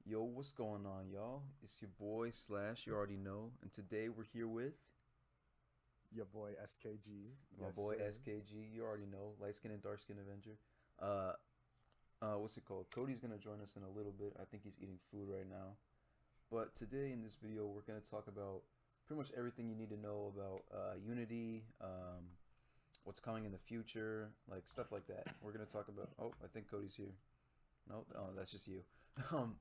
Yo, what's going on, y'all? It's your boy Slash, you already know, and today we're here with Your boy SKG. my Yes, boy sir. SKG, you already know, light skin and dark skin Avenger. Uh, what's it called? Cody's gonna join us in a little bit. I think he's eating food right now. But today in this video, we're gonna talk about pretty much everything you need to know about Unity, what's coming in the future, like stuff like that. We're gonna talk about. Oh, I think Cody's here. No, oh, that's just you. Um,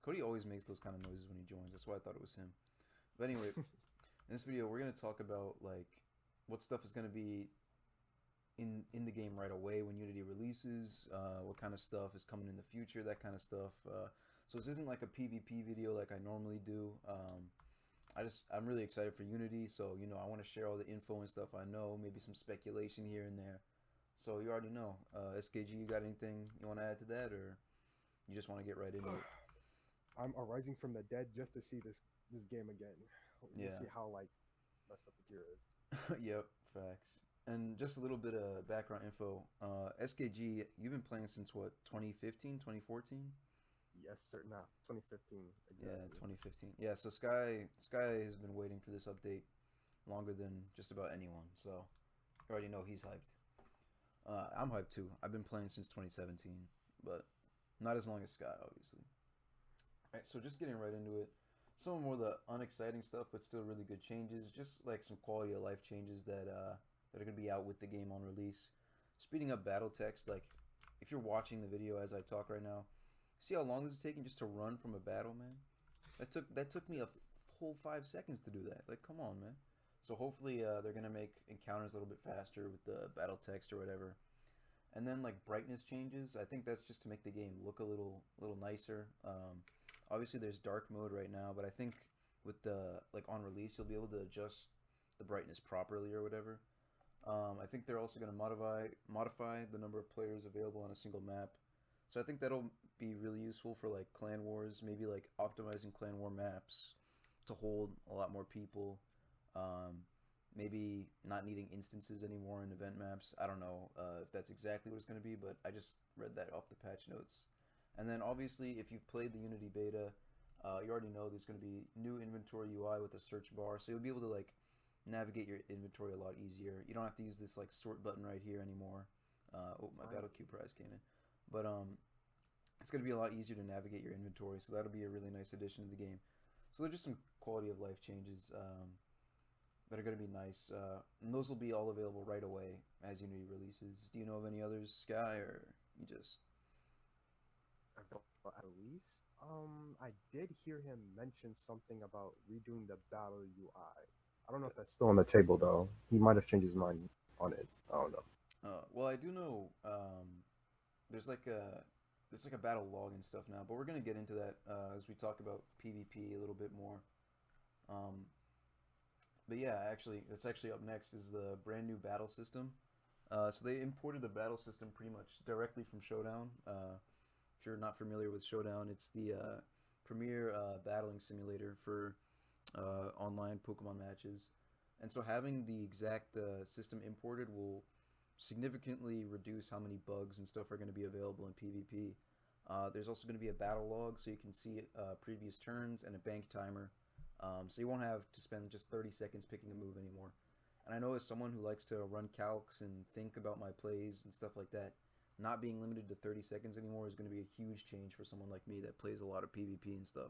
Cody always makes those kind of noises when he joins. That's why I thought it was him. But anyway, in this video, we're gonna talk about like what stuff is gonna be in the game right away when Unity releases, what kind of stuff is coming in the future, that kind of stuff. So this isn't like a PvP video like I normally do. I'm really excited for Unity, so I want to share all the info and stuff I know, maybe some speculation here and there. So you already know. SKG, you got anything you want to add to that, or you just want to get right into it? I'm arising from the dead just to see this game again. We'll Yeah. see how like messed up the tier is. Yep, facts. And just a little bit of background info. SKG, you've been playing since what, 2015, 2014? Yes, sir. Nah, 2015 Yeah, exactly. 2015. Yeah, so Sky has been waiting for this update longer than just about anyone. So you already know he's hyped. I'm hyped too. I've been playing since 2017, but not as long as Sky, obviously. All right, so just getting right into it. Some more of the unexciting stuff, but still really good changes. Just like some quality of life changes that are gonna be out with the game on release. Speeding up battle text. Like if you're watching the video as I talk right now, see how long this is taking just to run from a battle, man. That took me a whole 5 seconds to do that. Like, come on, man. So hopefully they're gonna make encounters a little bit faster with the battle text or whatever. And then like brightness changes. I think that's just to make the game look a little nicer. Obviously, there's dark mode right now, but I think with the like on release, you'll be able to adjust the brightness properly or whatever. I think they're also going to modify the number of players available on a single map. So I think that'll be really useful for like clan wars, maybe like optimizing clan war maps to hold a lot more people. Um, Maybe not needing instances anymore in event maps. I don't know if that's exactly what it's going to be, but I just read that off the patch notes. And then obviously, if you've played the Unity beta, you already know there's going to be new inventory UI with a search bar, so you'll be able to like navigate your inventory a lot easier. You don't have to use this like sort button right here anymore. Oh, my battle Finally. queue prize came in, but it's going to be a lot easier to navigate your inventory, so that'll be a really nice addition to the game. So there's just some quality of life changes that are going to be nice, and those will be all available right away as Unity releases. Do you know of any others, Sky, or you just? Available at release. I did hear him mention something about redoing the battle UI. I don't know if that's still on the table though. He might have changed his mind on it. I don't know. Well, I do know there's like a there's like a battle log and stuff now, but we're gonna get into that as we talk about PvP a little bit more. Um, but yeah, actually, that's actually up next is the brand new battle system. So they imported the battle system pretty much directly from Showdown. If you're not familiar with Showdown, it's the premier battling simulator for online Pokemon matches. And so having the exact system imported will significantly reduce how many bugs and stuff are going to be available in PvP. There's also going to be a battle log so you can see previous turns and a bank timer. So you won't have to spend just 30 seconds picking a move anymore. And I know as someone who likes to run calcs and think about my plays and stuff like that, not being limited to 30 seconds anymore is going to be a huge change for someone like me that plays a lot of PvP and stuff.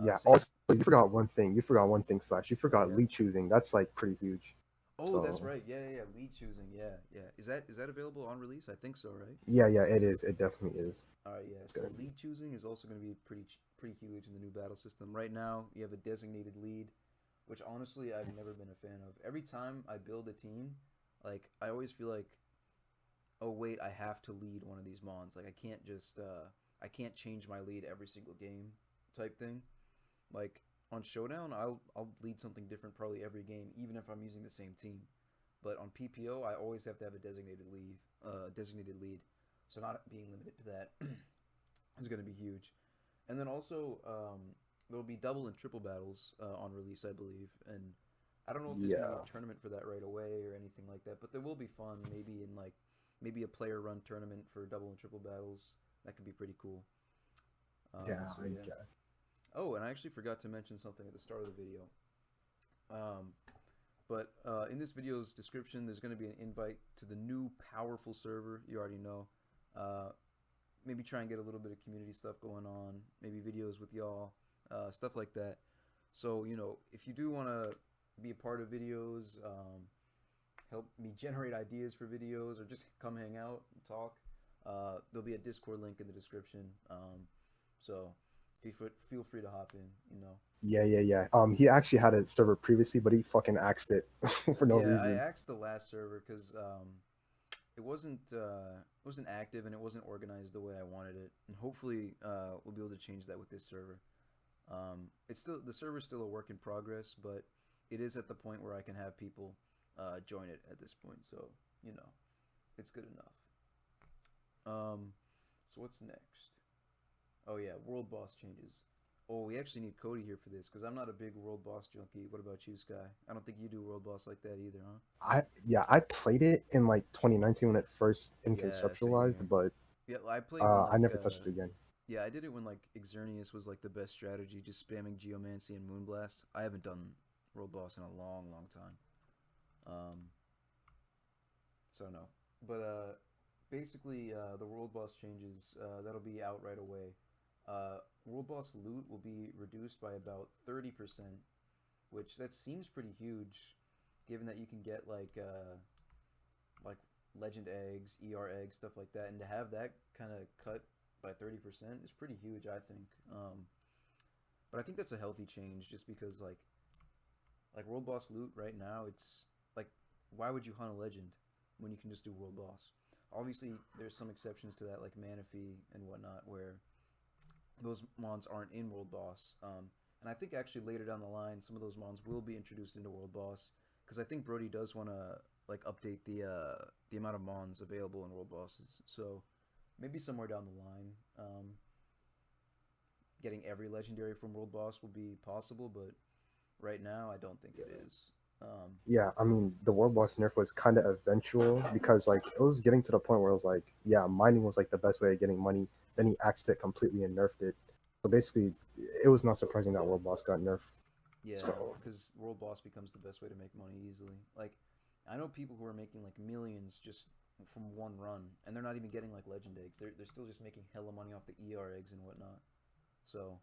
Yeah. Same. Also, you forgot one thing. You forgot one thing, Slash. You Oh forgot yeah. lead choosing. That's like pretty huge. Oh, that's So right. Yeah, yeah, yeah. Lead choosing. Yeah, yeah. Is that available on release? I think so, right? yeah, yeah, it is. It definitely is. All right, yeah. It's So gonna be. lead choosing is also going to be pretty huge in the new battle system. Right now, you have a designated lead, which honestly I've never been a fan of. Every time I build a team, like I always feel like, oh wait, I have to lead one of these mons. Like I can't change my lead every single game type thing. Like on Showdown, I'll lead something different probably every game, even if I'm using the same team. But on PPO, I always have to have a designated lead. So not being limited to that is going to be huge. And then also, there'll be double and triple battles on release, I believe. And I don't know if there's going to be a Yeah. tournament for that right away or anything like that, but there will be fun. Maybe a player run tournament for double and triple battles. That could be pretty cool. Yeah, So I yeah. guess. Oh, and I actually forgot to mention something at the start of the video. Um, but in this video's description, there's going to be an invite to the new powerful server. You already know. Uh, Maybe try and get a little bit of community stuff going on. Maybe videos with y'all, stuff like that. So if you do want to be a part of videos, help me generate ideas for videos, or just come hang out and talk, there'll be a Discord link in the description. So feel free to hop in. Yeah, yeah, yeah. He actually had a server previously, but he fucking axed it for no Yeah, I reason. asked the last server because it wasn't active and it wasn't organized the way I wanted it, and hopefully we'll be able to change that with this server. It's still the server's still a work in progress, but it is at the point where I can have people join it at this point. So you know, it's good enough. So what's next? Oh yeah, world boss changes. Oh, we actually need Cody here for this because I'm not a big world boss junkie. What about you, Sky? I don't think you do world boss like that either, huh? I played it in like 2019 when it first Yeah, same inconceptualized, here. but Yeah, I played when I never touched it again. yeah, I did it when like Xerneas was like the best strategy, just spamming Geomancy and Moonblast. I haven't done world boss in a long, long time. Um, so no, but basically the world boss changes that'll be out right away. World boss loot will be reduced by about 30%, which that seems pretty huge, given that you can get like legend eggs, ER eggs, stuff like that, and to have that kind of cut by 30% is pretty huge, I think. But I think that's a healthy change, just because like world boss loot right now, it's like why would you hunt a legend when you can just do world boss? Obviously, there's some exceptions to that, like Manaphy and whatnot, where those mons aren't in world boss. And I think actually later down the line, some of those mons will be introduced into world boss because I think Brody does want to like update the amount of mons available in world bosses. So maybe somewhere down the line, getting every legendary from world boss will be possible, but right now I don't think it is. Yeah, I mean, the world boss nerf was kind of eventual because like it was getting to the point where it was like, yeah, mining was like the best way of getting money. Then he axed it completely and nerfed it. So basically, it was not surprising that world boss got nerfed. Yeah, So because world boss becomes the best way to make money easily. Like, I know people who are making like millions just from one run, and they're not even getting like legend eggs. They're still just making hella money off the ER eggs and whatnot. So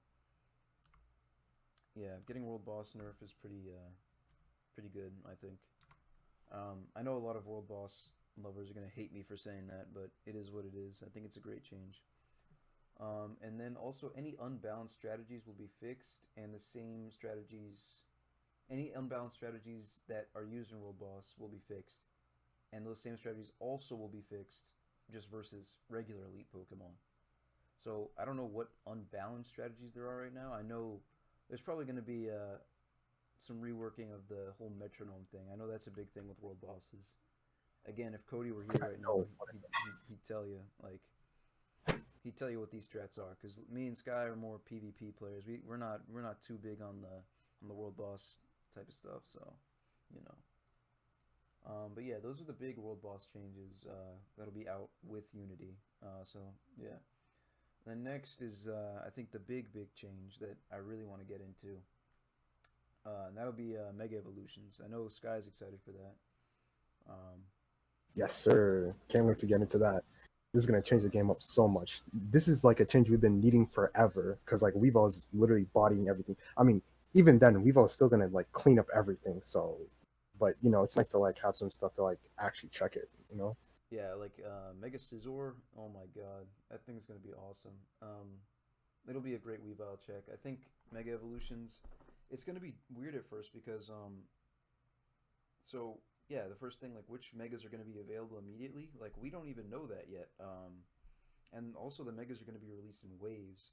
yeah, getting world boss nerf is pretty good, I think. I know a lot of world boss lovers are gonna hate me for saying that, but it is what it is. I think it's a great change. And then also any unbalanced strategies will be fixed, and the same strategies, any unbalanced strategies that are used in world boss will be fixed, and those same strategies also will be fixed just versus regular elite Pokemon. So I don't know what unbalanced strategies there are right now. I know there's probably going to be some reworking of the whole metronome thing. I know that's a big thing with world bosses. Again, if Cody were here I right now, know. he'd tell you he'd tell you what these strats are. Because me and Sky are more PvP players. We're not too big on the world boss type of stuff. So you know. But yeah, those are the big world boss changes that'll be out with Unity. So yeah. Then next is I think the big change that I really want to get into, and that'll be Mega Evolutions. I know Sky's excited for that. Um, Yes, sir. Can't wait to get into that. This is gonna change the game up so much. This is like a change we've been needing forever because like Weevil's literally bodying everything. I mean, even then, Weevil's still gonna like clean up everything. So, but it's nice to like have some stuff to like actually check it. yeah, like Mega Scizor. Oh my God, that thing's gonna be awesome. It'll be a great Weavile check. I think Mega Evolutions. It's gonna be weird at first because so yeah, the first thing, like which megas are going to be available immediately, like we don't even know that yet. And also the megas are going to be released in waves,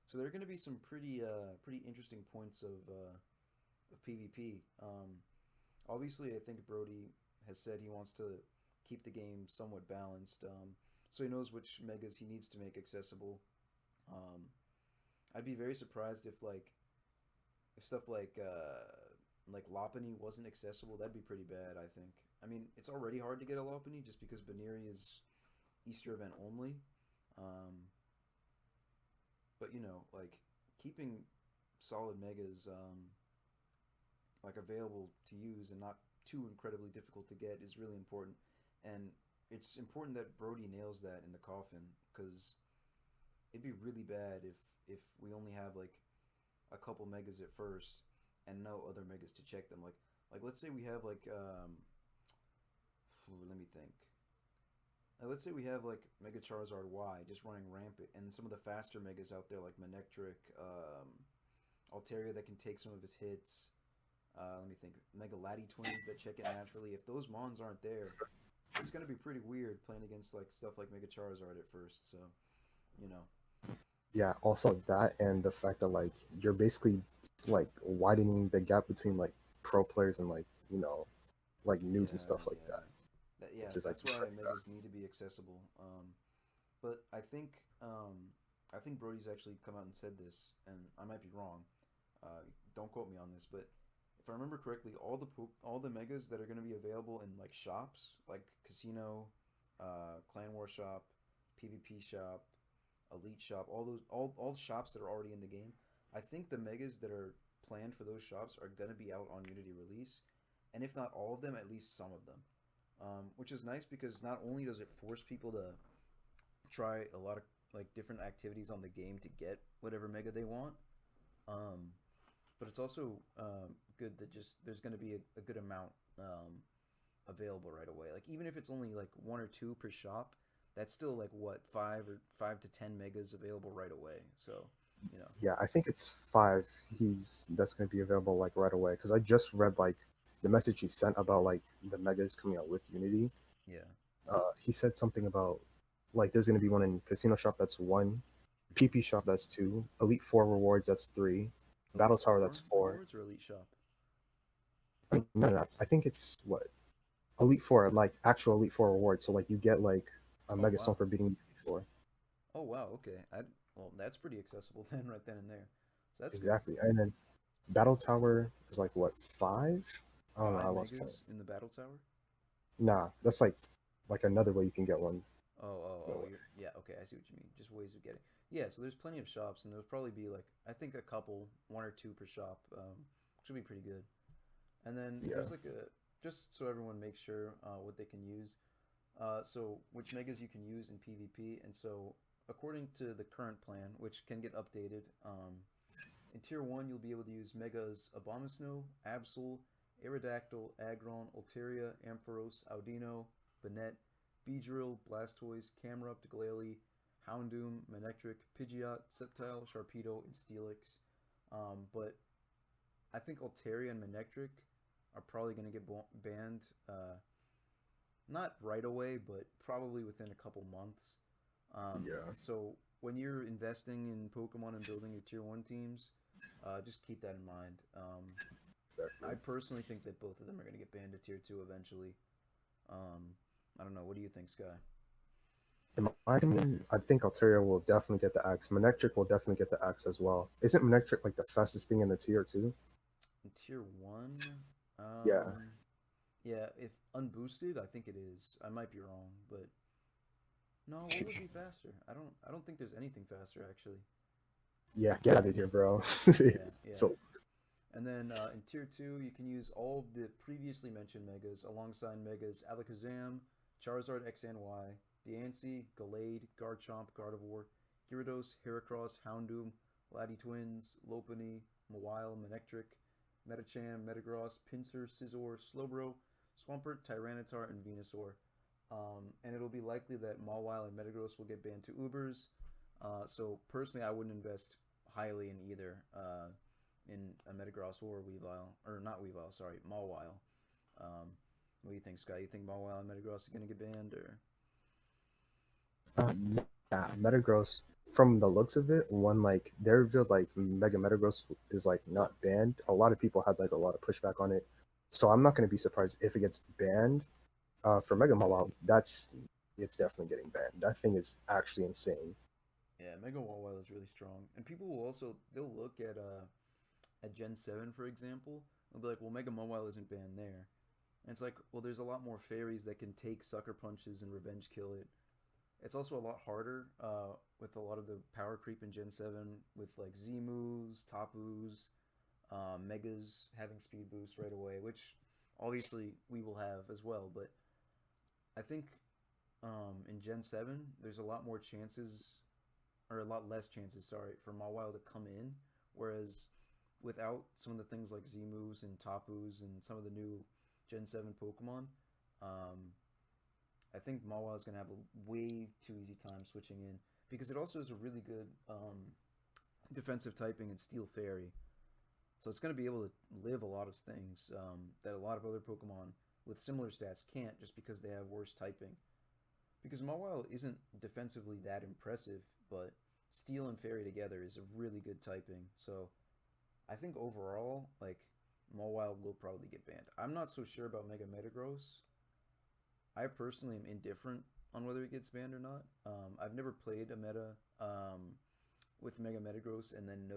so there are going to be some pretty interesting points of PvP. Obviously, I think Brody has said he wants to keep the game somewhat balanced, so he knows which megas he needs to make accessible. Um, I'd be very surprised if stuff like Lopunny wasn't accessible. That'd be pretty bad, I think. I mean, it's already hard to get a Lopunny just because Baneri is Easter event only. Um, but like keeping solid megas like available to use and not too incredibly difficult to get is really important. And it's important that Brody nails that in the coffin because it'd be really bad if we only have like a couple megas at first and no other megas to check them. Like let's say we have like let me think. Let's say we have like Mega Charizard Y just running rampant, and some of the faster megas out there like Manectric, Altaria that can take some of his hits. Let me think. Mega Lati Twins that check it naturally. If those Mons aren't there, it's gonna be pretty weird playing against like stuff like Mega Charizard at first. So, you know. Yeah, also that and the fact that like you're basically like widening the gap between like pro players and like like noobs and Yeah, stuff like yeah. that, Yeah, which is like that's why pretty bad. megas need to be accessible. But I think Brody's actually come out and said this, and I might be wrong. Don't quote me on this, but if I remember correctly, all the megas that are going to be available in like shops, like Casino, Clan War Shop, PvP Shop, Elite Shop, all shops that are already in the game. I think the megas that are planned for those shops are going to be out on Unity release, and if not all of them, at least some of them. Which is nice because not only does it force people to try a lot of like different activities on the game to get whatever mega they want, um, but it's also good that just there's going to be a good amount available right away. Like even if it's only like one or two per shop, that's still like what 5 to 10 megas available right away. So you know, Yeah, I think it's 5. That's going to be available like right away because I just read like the message he sent about like the megas coming out with Unity. yeah. He said something about like there's going to be one in Casino Shop that's 1, PP Shop that's 2, Elite Four rewards that's 3, Elite Battle Tower Four that's 4. rewards or Elite Shop? I mean, no, no, no, I think it's what Elite Four, like actual Elite Four rewards. So like you get like a Oh Mega Stone wow. for beating Elite Four. Oh wow. Okay. Well, that's pretty accessible then, right then and there. So that's good. Exactly, and then Battle Tower is like what 5? I don't know. I Five lost count. megas in the battle tower. Nah, that's like another way you can get one. Oh, you're yeah, okay, I see what you mean. Just ways of getting. Yeah, so there's plenty of shops, and there'll probably be like I think a couple, one or two per shop, which will be pretty good. And then Yeah. there's like a just so everyone makes sure what they can use. So which megas you can use in PvP, and so according to the current plan, which can get updated, in Tier 1 you'll be able to use megas Abomasnow, Absol, Aerodactyl, Aggron, Altaria, Ampharos, Audino, Banette, Beedrill, Blastoise, Camerupt, Glalie, Houndoom, Manectric, Pidgeot, Sceptile, Sharpedo, and Steelix. But I think Altaria and Manectric are probably going to get banned, not right away, but probably within a couple months. Yeah. So when you're investing in Pokemon and building your Tier 1 teams, just keep that in mind. I Exactly. personally think that both of them are going to get banned to Tier 2 eventually. Um, I don't know. What do you think, Sky? In my opinion, I think Altaria will definitely get the axe. Manectric will definitely get the axe as well. Isn't Manectric like the fastest thing in the tier too? In Tier 1? Yeah. Um, yeah, if unboosted, I think it is. I might be wrong, but no, what would be faster? I don't think there's anything faster actually. Yeah, get out of here, bro. Yeah, yeah. So And then in Tier 2, you can use all of the previously mentioned megas alongside megas Alakazam, Charizard X and Y, Diancie, Gallade, Garchomp, Gardevoir, Gyarados, Heracross, Houndoom, Lati Twins, Lopunny, Mawile, Manectric, Metacham, Metagross, Pinsir, Scizor, Slowbro, Swampert, Tyranitar, and Venusaur. And it'll be likely that Mawile and Metagross will get banned to Ubers. So personally, I wouldn't invest highly in either. In a Metagross or Weavile, or not Weavile, sorry, Mawile. Um, what do you think, Scott? You think Mawile and Metagross are gonna get banned, or uh, yeah, Metagross. From the looks of it, when like they revealed like Mega Metagross is like not banned, a lot of people had like a lot of pushback on it. So I'm not going to be surprised if it gets banned. For Mega Mawile, it's definitely getting banned. That thing is actually insane. yeah, Mega Mawile is really strong, and people will also they'll look at Gen 7 for example, and be like, well, Mega Mawile isn't banned there, and it's like, well, there's a lot more fairies that can take sucker punches and revenge kill it. it's also a lot harder with a lot of the power creep in Gen 7 with like Z moves, Tapus, Megas having speed boost right away, which obviously we will have as well. But I think in Gen 7, there's a lot more chances, or a lot less chances, sorry, for Mawile to come in. Whereas without some of the things like Z moves and Tapus and some of the new Gen 7 Pokemon, um, I think Mawile is going to have a way too easy time switching in because it also has a really good defensive typing in Steel Fairy. So it's going to be able to live a lot of things that a lot of other Pokemon with similar stats can't just because they have worse typing. Because Mawile isn't defensively that impressive, but Steel and Fairy together is a really good typing. So I think overall, like, Mawile will probably get banned. I'm not so sure about Mega Metagross. I personally am indifferent on whether it gets banned or not. I've never played a meta with Mega Metagross and then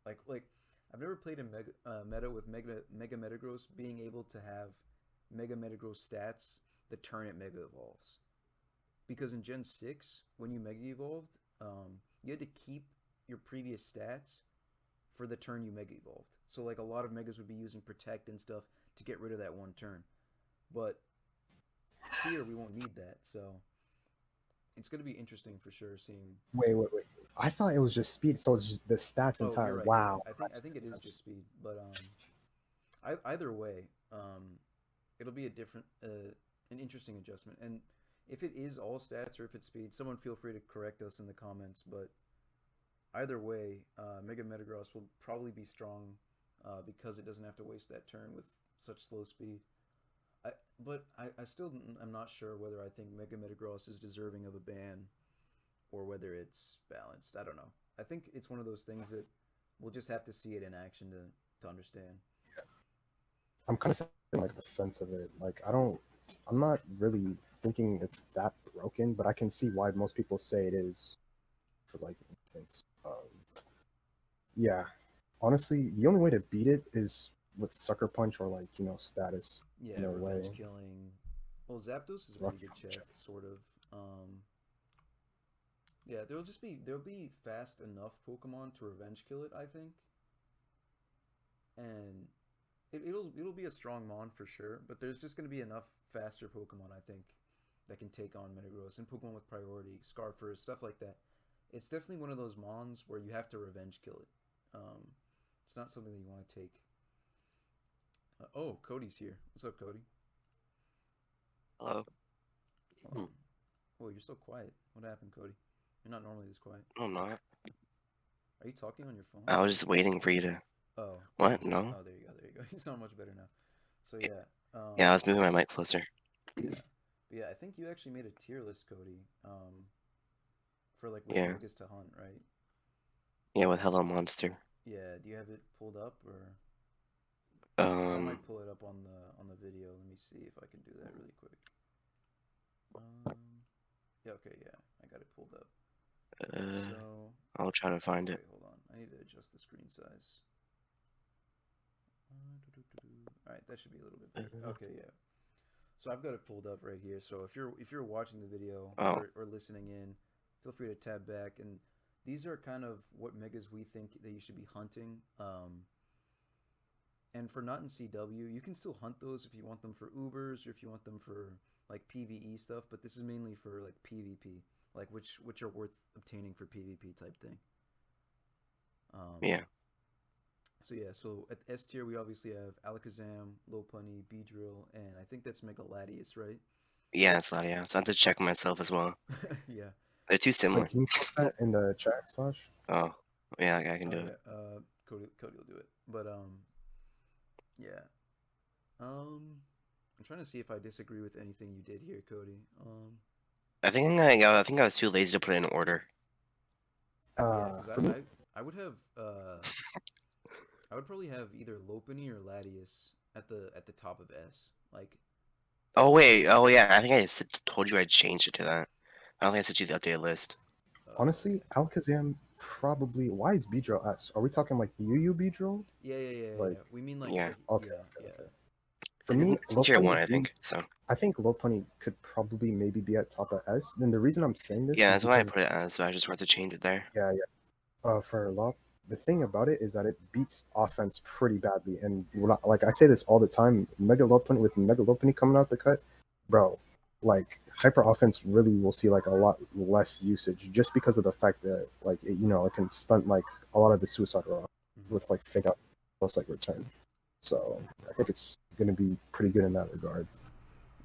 like I've never played a meta with Mega Metagross being able to have Mega Metagross stats the turn it Mega Evolves. Because in Gen 6, when you Mega Evolved, you had to keep your previous stats for the turn you Mega Evolved. So like a lot of Megas would be using Protect and stuff to get rid of that one turn. But here we won't need that, so it's going to be interesting for sure seeing. Wait. I thought it was just speed, so it's just the stats Oh, you're entire. right. You're right. Wow. I think it is just speed, but either way, it'll be a different, an interesting adjustment. And if it is all stats or if it's speed, someone feel free to correct us in the comments. But either way, Mega Metagross will probably be strong because it doesn't have to waste that turn with such slow speed. But I still am not sure whether I think Mega Metagross is deserving of a ban or whether it's balanced. I don't know. I think it's one of those things that we'll just have to see it in action to understand. I'm kind of like the fence of it. Like I'm not really thinking it's that broken, but I can see why most people say it is. For like instance, yeah. Honestly, the only way to beat it is with Sucker Punch or like status Yeah, in a revenge way. killing. Well, Zapdos is a Rough pretty good check, check. sort of. Yeah, there'll be fast enough Pokemon to revenge kill it, I think, and it'll be a strong Mon for sure. But there's just going to be enough faster Pokemon, I think, that can take on Metagross and Pokemon with priority, Scarfers, stuff like that. It's definitely one of those Mons where you have to revenge kill it. Um, it's not something that you want to take. Oh, Cody's here. What's up, Cody? Hello. Oh, oh, you're so quiet. What happened, Cody? You're not normally this quiet. I'm not. Are you talking on your phone? I was just waiting for you to. Oh, What? oh, No. oh, there you go, there you go. You sound much better now. So yeah, Yeah, I was moving my mic closer. yeah, but yeah. I think you actually made a tier list, Cody, for like which Yeah. megas to hunt, right? Yeah, with Hello Monster. Yeah. Do you have it pulled up, or? Because I might pull it up on the video. Let me see if I can do that really quick. Yeah. Okay. Yeah, I got it pulled up. So. I'll try to find it. Wait, hold on. I need to adjust the screen size. All right, that should be a little bit better. Okay, yeah. So I've got it pulled up right here. So if you're watching the video or listening in, feel free to tab back. And these are kind of what megas we think that you should be hunting. And for not in CW, you can still hunt those if you want them for Ubers or if you want them for like PVE stuff. But this is mainly for like PvP, like which are worth obtaining for PvP type thing. Yeah. So yeah, so at S tier we obviously have Alakazam, Lopunny, Beedrill, and I think that's Mega Latias, right? Yeah, it's Ladia. So I have to check myself as well. Yeah. They're too similar. Wait, can you put that in the chat, Slash? Oh, yeah, I can do yeah. it. Cody will do it. But yeah. I'm trying to see if I disagree with anything you did here, Cody. I think I was too lazy to put it in order. Yeah, because For me, I would have I would probably have either Lopunny or Latias at the top of S. Like. Oh wait. Oh yeah. I think I just told you I changed it to that. I don't think I sent you the updated list. honestly, Alakazam probably. Why is Beedrill S? Are we talking like UU Beedrill? Yeah. Like, We mean like Yeah. like okay, yeah. okay. For me, tier Lopunny 1, I do- think. So I think Lopunny could probably maybe be at top of S. Then the reason I'm saying this yeah, is that's why I because put it as. So I just wanted to change it there. yeah, for Lop, the thing about it is that it beats offense pretty badly. And like I say this all the time, Mega Lopunny with Mega Lopunny coming out the cut, bro, like hyper offense really will see like a lot less usage just because of the fact that like it, it can stunt like a lot of the suicide rock with like fake out plus like return. So I think it's gonna be pretty good in that regard.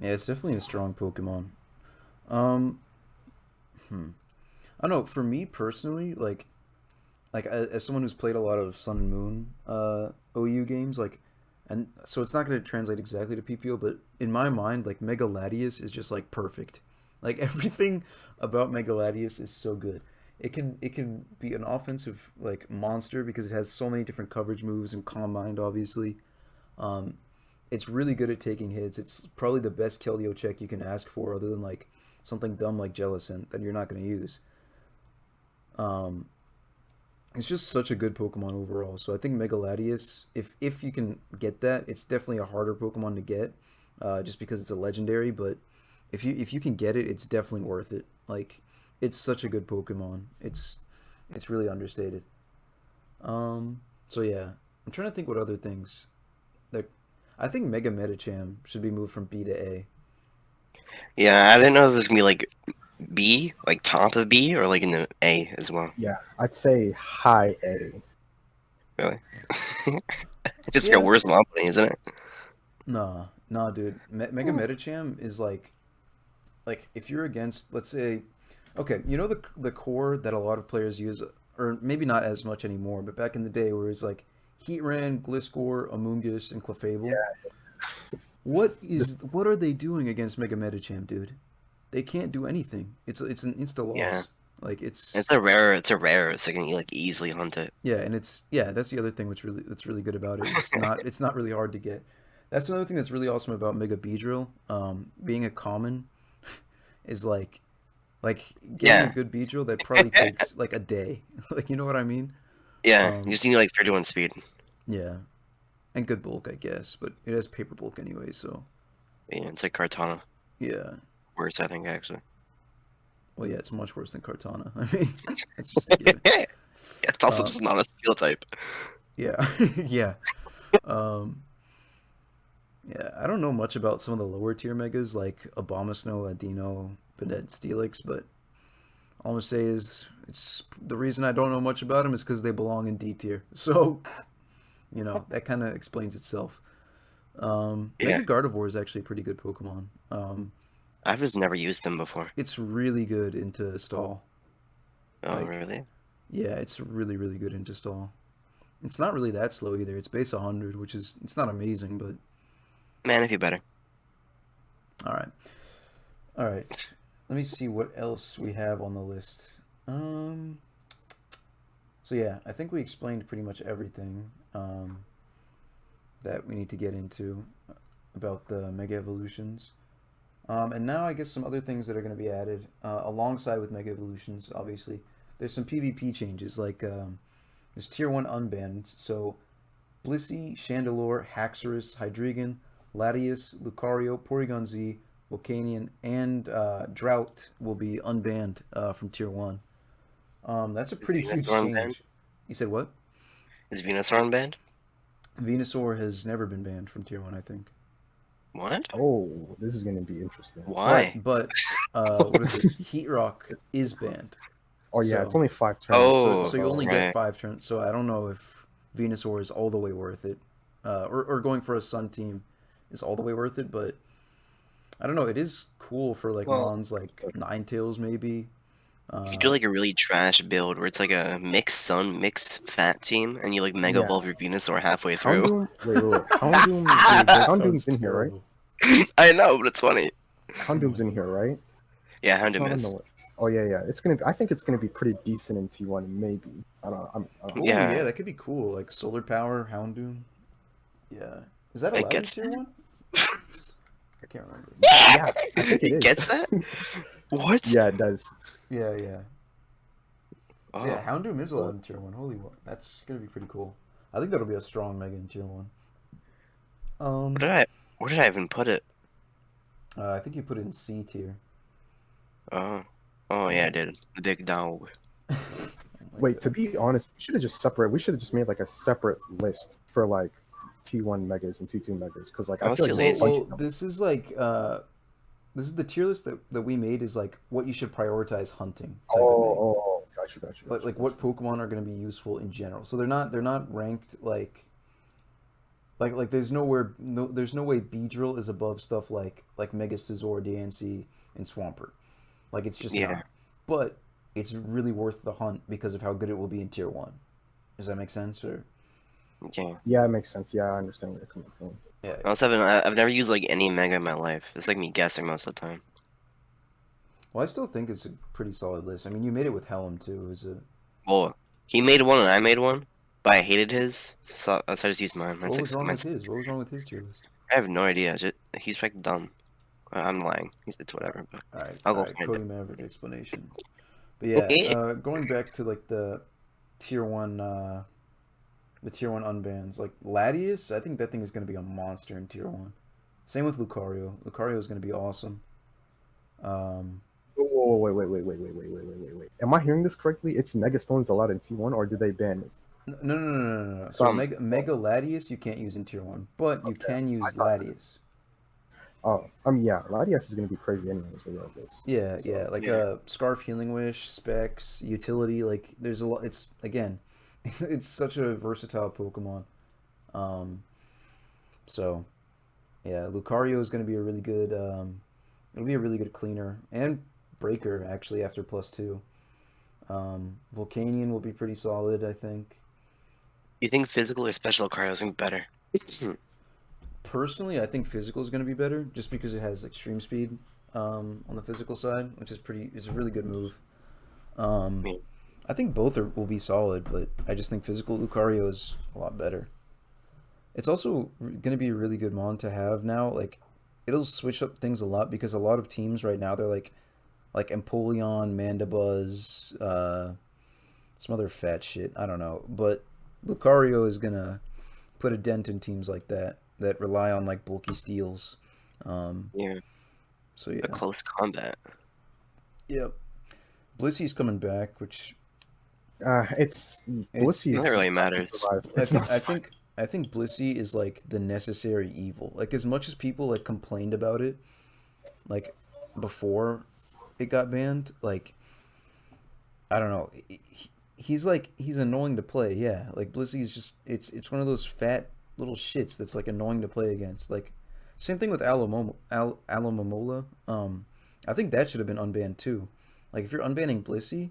Yeah, it's definitely a strong Pokemon. Um, I don't know. For me personally, like as someone who's played a lot of Sun and Moon OU games, like, and so it's not going to translate exactly to PPO, but in my mind, like Mega Latias is just like perfect. Like everything about Mega Latias is so good. It can be an offensive like monster because it has so many different coverage moves and Calm Mind, obviously. Um, it's really good at taking hits. It's probably the best Keldeo check you can ask for, other than like something dumb like Jellicent that you're not going to use. Um, it's just such a good Pokemon overall. So I think Mega Latias, if you can get that, it's definitely a harder Pokemon to get, just because it's a legendary. But if you can get it, it's definitely worth it. Like it's such a good Pokemon. It's really understated. So yeah, I'm trying to think what other things. Like I think Mega Medicham should be moved from B to A. Yeah, I didn't know if it was gonna be like B, like top of B, or like in the A as well. Yeah, I'd say high A. Really? It just got Yeah. worse than Lopunny, isn't it? Nah, dude. Mega Medicham is like if you're against, let's say, okay, you know the core that a lot of players use, or maybe not as much anymore, but back in the day where it's like Heatran, Gliscor, Amoonguss, and Clefable. This, What are they doing against Mega Medicham, dude? They can't do anything. It's an insta Yeah, loss. Like it's it's a rare. It's a rare, so you can like easily hunt it. yeah, and it's yeah. That's the other thing that's really good about it. It's not really hard to get. That's another thing that's really awesome about Mega Beedrill. Being a common is like getting a Yeah, good Beedrill that probably takes like a day. Like you know what I mean? yeah. You Um, just need like 31 speed. yeah, and good bulk, I guess, but it has paper bulk anyway, so Yeah, it's like Kartana. yeah. Worse, I think actually. Well, yeah, it's much worse than Kartana. I mean, that's just a given. Yeah, it's also Uh, just not a steel type. yeah, yeah. Um, yeah, I don't know much about some of the lower tier megas like Abomasnow, Adino, Banette, Steelix, but all I'm gonna say is it's the reason I don't know much about them is because they belong in D tier. So, that kind of explains itself. Yeah, Mega Gardevoir is actually a pretty good Pokemon. I've just never used them before. It's really good into stall. Oh, Like, really? yeah, it's really, really good into stall. It's not really that slow either. It's base 100, which is, it's not amazing, but Man, if you better. all right. All right. Let me see what else we have on the list. Um, so yeah, I think we explained pretty much everything that we need to get into about the Mega Evolutions. And now I guess some other things that are going to be added alongside with Mega Evolutions, obviously. There's some PvP changes, like there's Tier 1 unbanned. So Blissey, Chandelure, Haxorus, Hydreigon, Latias, Lucario, Porygon Z, Volcanion, and Drought will be unbanned from Tier 1. That's a Is pretty huge Venusaur unbanned? change. You said what? Is Venusaur unbanned? Venusaur has never been banned from Tier 1, I think. What? oh, this is gonna be interesting. Why? But what is it? Heatrock is banned. Oh yeah, it's So only 5 turns. so Oh, so you only get right. 5 turns. So I don't know if Venusaur is all the way worth it, or going for a Sun team is all the way worth it. But I don't know. It is cool for like Well, mons like Ninetales maybe. you could do Uh, like a really trash build where it's like a mixed sun, mixed fat team, and you like Mega Yeah, Evolve your Venusaur halfway through. Houndoom. Wait. Houndoom. dude, that Houndoom's sounds in here, right? terrible. I know, but it's funny. Oh Houndoom's my in here, god. right? Yeah, It's Houndoom not on the is. list. Oh yeah. It's gonna. I think it's gonna be pretty decent in T1, maybe. I don't know. Oh yeah, Yeah, that could be cool. Like Solar Power, Houndoom. Yeah. Is that it allowed in gets Tier that. 1? I can't remember. Yeah, I think it It is. gets that. What? Yeah, it does. Yeah. So yeah, Oh, Houndoom is allowed So, in Tier 1. Holy what? That's gonna be pretty cool. I think that'll be a strong Mega in Tier 1. what Um, did I? Where did I even put it? I think you put it in C tier. Oh, oh yeah, I did. The big dog. Oh my Wait, God. to be honest, we should have just separate. We should have just made like a separate list for like T1 megas and T2 megas, because like I I was feel like too there's a bunch lazy. Well, of them. this is like this is the tier list that we made is like what you should prioritize hunting type of thing. Gotcha. Like what Pokemon are going to be useful in general. So they're not ranked like there's no way Beedrill is above stuff like Mega Scizor, Diancie, and Swampert. Like it's just Yeah, not. But it's really worth the hunt because of how good it will be in tier 1. Does that make sense or yeah. Yeah, it makes sense. Yeah, I understand where you're coming from. yeah. I also haven't. I've never used like any mega in my life. It's like me guessing most of the time. Well, I still think it's a pretty solid list. I mean, you made it with Helm too. It was a Well, he made one and I made one, but I hated his, so I just used mine. That's What like was wrong my. with his? What was wrong with his tier list? I have no idea. He's like dumb. I'm lying. It's whatever. But I'll All go right, find Cody Maverick explanation. But yeah, it. going back to like tier one, the tier 1 unbans, like Latias, I think that thing is going to be a monster in tier 1. Same with Lucario. Lucario is going to be awesome. Um, Whoa, wait. Am I hearing this correctly? It's Megastone's allowed in T1, or did they ban it? no. So Some. Mega Latias you can't use in tier 1, but you Okay. can I use thought. Latias. Oh, yeah. Latias is gonna be crazy anyways regardless. Yeah, So like Yeah. Scarf Healing Wish, Specs, Utility, like there's a lot. It's again, it's such a versatile Pokemon. Um, so yeah, Lucario is going to be a really good. It'll be a really good cleaner and breaker actually after +2. Volcanion will be pretty solid, I think. You think physical or special Lucario is gonna be better? Personally, I think physical is going to be better just because it has extreme speed on the physical side, which is pretty. It's a really good move. Um, Yeah. I think both will be solid, but I just think physical Lucario is a lot better. It's also going to be a really good mon to have now. Like, it'll switch up things a lot because a lot of teams right now they're like Empoleon, Mandibuzz, some other fat shit. I don't know, but Lucario is gonna put a dent in teams like that rely on like bulky steals. Um, Yeah. so A yeah, close combat. yep. Blissy's coming back, which it's it's Blissey That is it's really not gonna matters. survive. I It's think not I surviving. think I think Blissey is like the necessary evil. Like as much as people like complained about it, like before it got banned, like I don't know, he's annoying to play. Yeah, like Blissey's just it's one of those fat little shits that's like annoying to play against. Like same thing with Alomomola. I think that should have been unbanned too. Like if you're unbanning Blissey,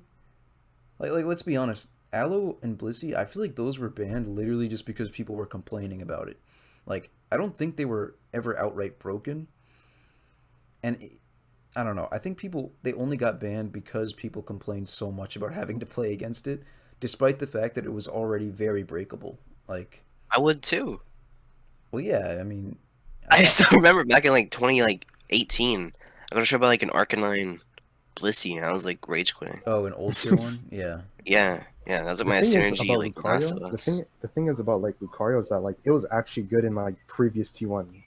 like let's be honest, Aloe and Blissey, I feel like those were banned literally just because people were complaining about it. Like I don't think they were ever outright broken, and I don't know. I think people they only got banned because people complained so much about having to play against it, despite the fact that it was already very breakable. Like, I would too. well, yeah, I mean, I I, still remember back in like 2018. I got a show about like an Arcanine Blissey, and I was like rage quitting. oh, an old tier one, yeah, Yeah, that was like The my thing is synergy about like Last Lucario. of The Us. thing is about like Lucario is that like it was actually good in like previous T1.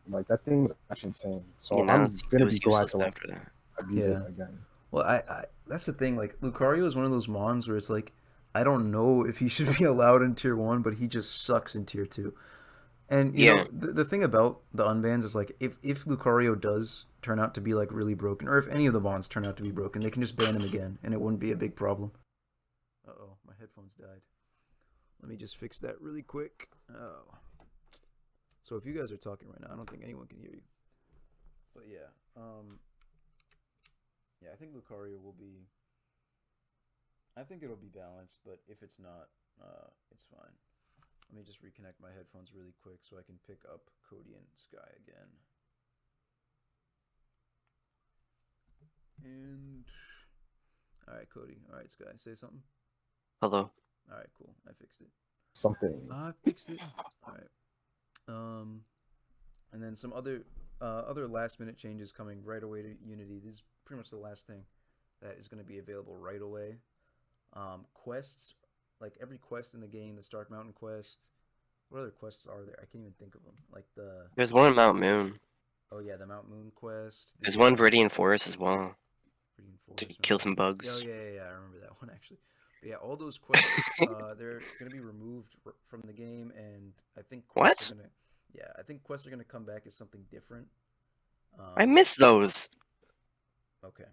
Like that thing was actually insane. Yeah, So now I'm it gonna be was glad useless to like after that. abuse it yeah. again. Well, I that's the thing. Like, Lucario is one of those mons where it's like, I don't know if he should be allowed in tier 1, but he just sucks in tier 2. And you Yeah, know the thing about the unbans is like if Lucario does turn out to be like really broken, or if any of the bonds turn out to be broken, they can just ban him again, and it wouldn't be a big problem. Uh oh, my headphones died. Let me just fix that really quick. Oh, so if you guys are talking right now, I don't think anyone can hear you. But yeah, yeah, I think Lucario will be. I think it'll be balanced, but if it's not, it's fine. Let me just reconnect my headphones really quick so I can pick up Cody and Sky again. And all right, Cody. All right, Sky. Say something. hello. All right, cool. I fixed it. Something. I fixed it. All right. Um, and then some other last minute changes coming right away to Unity. This is pretty much the last thing that is going to be available right away. Quests, like every quest in the game, the Stark Mountain quest, What other quests are there? I can't even think of them. Like the There's one in Mount Moon. oh yeah, the Mount Moon quest. There's The one Viridian Forest as well Freaking to Forest, kill remember some that? Oh bugs. yeah, I remember that one actually. But yeah, all those quests, they're gonna be removed from the game, and I think quests are What? gonna, yeah, I think quests are gonna come back as something different. I Um, miss those. okay,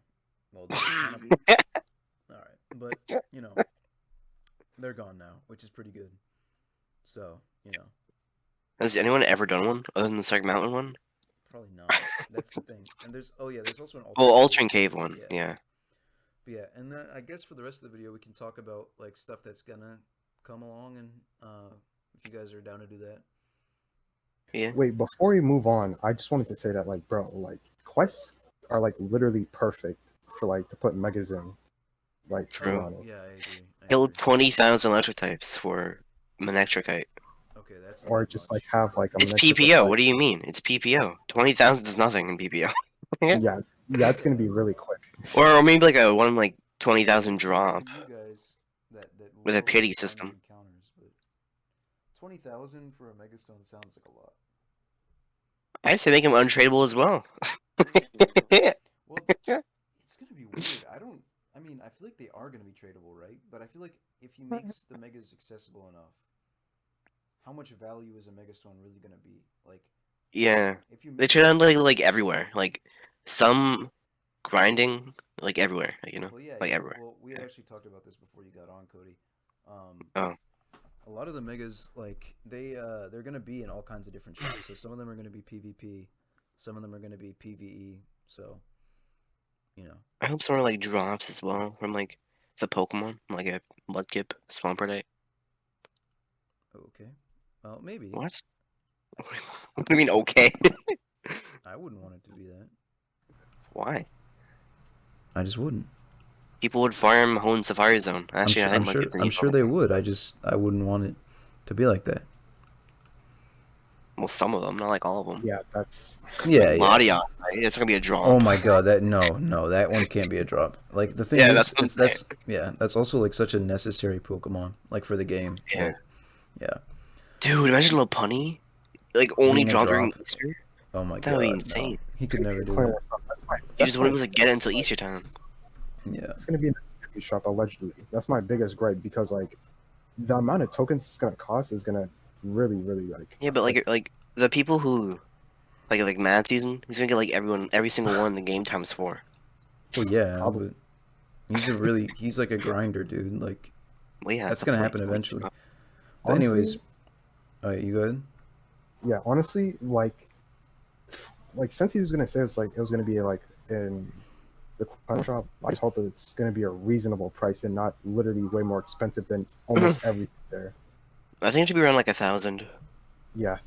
well they're kind of all right, but you know they're gone now, which is pretty good. So you know, Has anyone ever done one other than the Stark Mountain one? probably not. That's the thing. And there's oh yeah, there's also an Oh, alternate cave. Altering Cave one. Yeah, Yeah. but yeah, and then I guess for the rest of the video we can talk about like stuff that's gonna come along, and if you guys are down to do that. Yeah. Wait, before we move on, I just wanted to say that, like, bro, like, quests are like literally perfect for like to put megas in, like, to be True. honest. Yeah, I agree. I Kill agree. 20,000 electric types for an electricite. Okay, that's a Or bit just much. like have like a It's metrical PPO. type. What do you mean? It's PPO. 20,000 is nothing in PPO. Yeah, yeah, it's gonna be really quick. Or maybe like a one like I mean, 20,000 for drop you guys that with a love like pity grinding system. encounters, but 20,000 for a megastone sounds like a lot. I say make him untradeable as well. Well, it's gonna be weird. I don't. I mean, I feel like they are gonna be tradable, right? But I feel like if you makes the megas accessible enough, how much value is a megastone really gonna be? Like, Yeah. if you They make trade it, on like everywhere. Like some grinding like everywhere, you know? well, yeah, Like yeah. everywhere. Well, we had Yeah. actually talked about this before you got on, Cody. Um, Oh. a lot of the megas, like they're gonna be in all kinds of different shops. So some of them are gonna be PvP, some of them are gonna be PvE. So you know, I hope someone like drops as well from like the Pokemon, like a Mudkip, Swampert. okay. Well, maybe What? What do you mean okay? I wouldn't want it to be that. Why? I just wouldn't. People would farm Hone Safari Zone. I'm Actually, sure. I I'm think sure. Mudkip's a I'm new sure they Pokemon. would. I wouldn't want it to be like that. Well, some of them, not like all of them. Yeah, that's Yeah, Like yeah. Latios, right? It's gonna be a drop. Oh my god, that no, that one can't be a drop. Like the thing Yeah, that's is, what I'm saying. that's also like such a necessary Pokemon, like for the game. Yeah. Like, yeah, Dude, imagine Lopunny, like only being a drop during drop. Easter. Oh my That would be god, no, insane. he it's could gonna be never a do player it. shop. You That's just my wouldn't be able to get it until Easter time. Yeah, it's gonna be in the security shop allegedly. That's my biggest gripe because like the amount of tokens it's gonna cost is gonna really like Yeah, but affect. like the people who like Mad Season, he's gonna get like every single one in the game times 4. well, yeah, Probably. but he's like a grinder, dude. Like Well, yeah, that's that's the gonna point. happen It's only eventually. drop. But anyways, Honestly, you good? yeah, honestly, like since he's gonna say it's like it was gonna be like in the corner shop, I just hope that it's gonna be a reasonable price and not literally way more expensive than almost everything there. I think it should be around like 1,000, Yeah,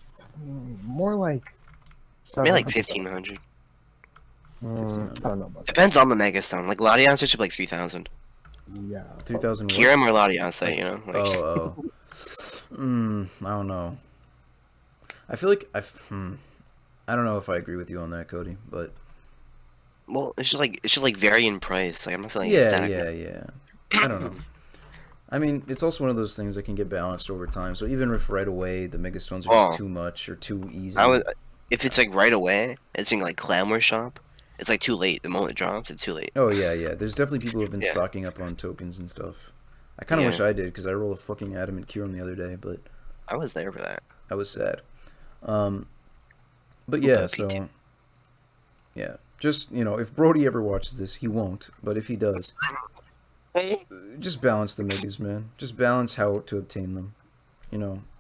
more like maybe like 700. 1,500. I don't know about that. Depends on the Megastone. Like Latios, it should be like 3,000. Yeah, 3,000 what? Kyurem or Latias, you know, like Oh. I don't know. I feel like I don't know if I agree with you on that, Cody. But well, it should like vary in price. Like I'm not saying yeah, it's static. yeah. I don't know. I mean, it's also one of those things that can get balanced over time. So even if right away the megastones are just too much or too easy, I would, if it's like right away, it's in like Clamor Shop. It's like too late. The moment it drops, it's too late. oh yeah. There's definitely people who have been Yeah. stocking up on tokens and stuff. I kind of wish Yeah. I did because I rolled a fucking adamant Kyurem the other day, but I was there for that. I was sad. But Ooh, yeah, that PT. so yeah, just if Brody ever watches this, he won't. But if he does, just balance the megas, man. Just balance how to obtain them.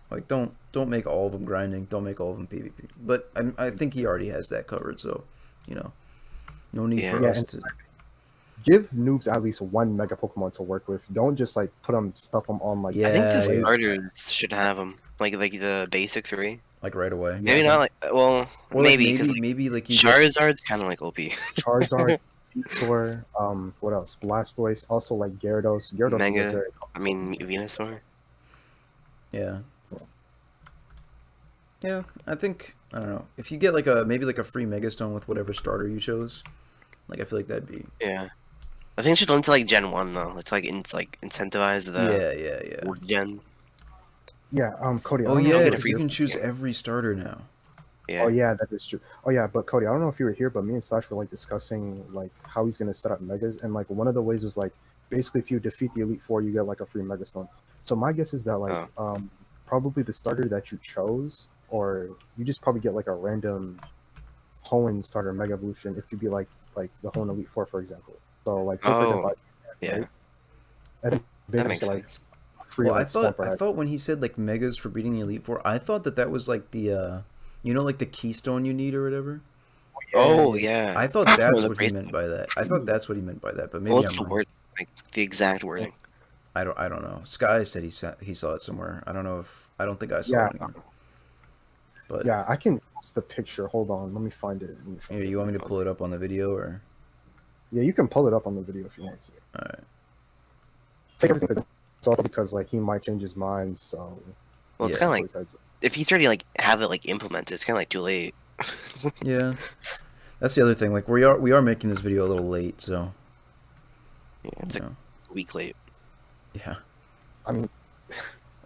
Like don't make all of them grinding. Don't make all of them PvP. But I think he already has that covered. So, no need for Yeah. us and to. give noobs at least one mega Pokemon to work with. Don't just like stuff them on like. Yeah, I think the yeah. starters should have them. Like the basic 3. Like right away. Maybe not like Or maybe like because maybe like you get Charizard's kind of like OP. Charizard, Venusaur, what else? Blastoise, also like Gyarados. Gyarados is Mega. a very I mean Venusaur. yeah. Yeah, I think I don't know if you get like maybe a free Megastone with whatever starter you chose. Like I feel like that'd be Yeah. I think it should link to like Gen 1 though. It's like incentivize the yeah. old gen. Yeah, Cody, I Oh don't know I'll if yeah, you get it were because for you you. here. can choose every starter now. Oh Yeah. yeah, that is true. Oh yeah, but Cody, I don't know if you were here, but me and Slash were like discussing like how he's gonna set up megas, and like one of the ways was like basically if you defeat the Elite Four, you get like a free Mega Stone. So my guess is that like Oh. probably the starter that you chose, or you just probably get like a random Hoenn starter Mega Evolution if you be like the Hoenn Elite Four, for example. So like say for example, Oh. Yeah. right? And then That basically makes like sense. free Well, like Swamp I Rat. thought when he said like megas for beating the Elite Four, I thought that was like the you know, like the keystone you need or whatever. Yeah, Oh yeah, yeah. I thought Or that's the what he meant bracelet. by that. I thought that's what he meant by that, but maybe What's I'm the wrong. word? Like the exact wording. I don't know. Sky said he saw it somewhere. I don't know if I don't think I saw yeah, it anywhere. But yeah. I can post the picture. Hold on, let me find it. Let me find maybe it. you want me to pull it up on the video or Yeah, you can pull it up on the video if you want to. all right. Take everything to consult because like he might change his mind. So Well, it's Yeah. kind of like because if he's already like have it like implemented, it's kind of like too late. Yeah. That's the other thing. Like we are making this video a little late, so Yeah, it's you like know. a week late. Yeah. I mean,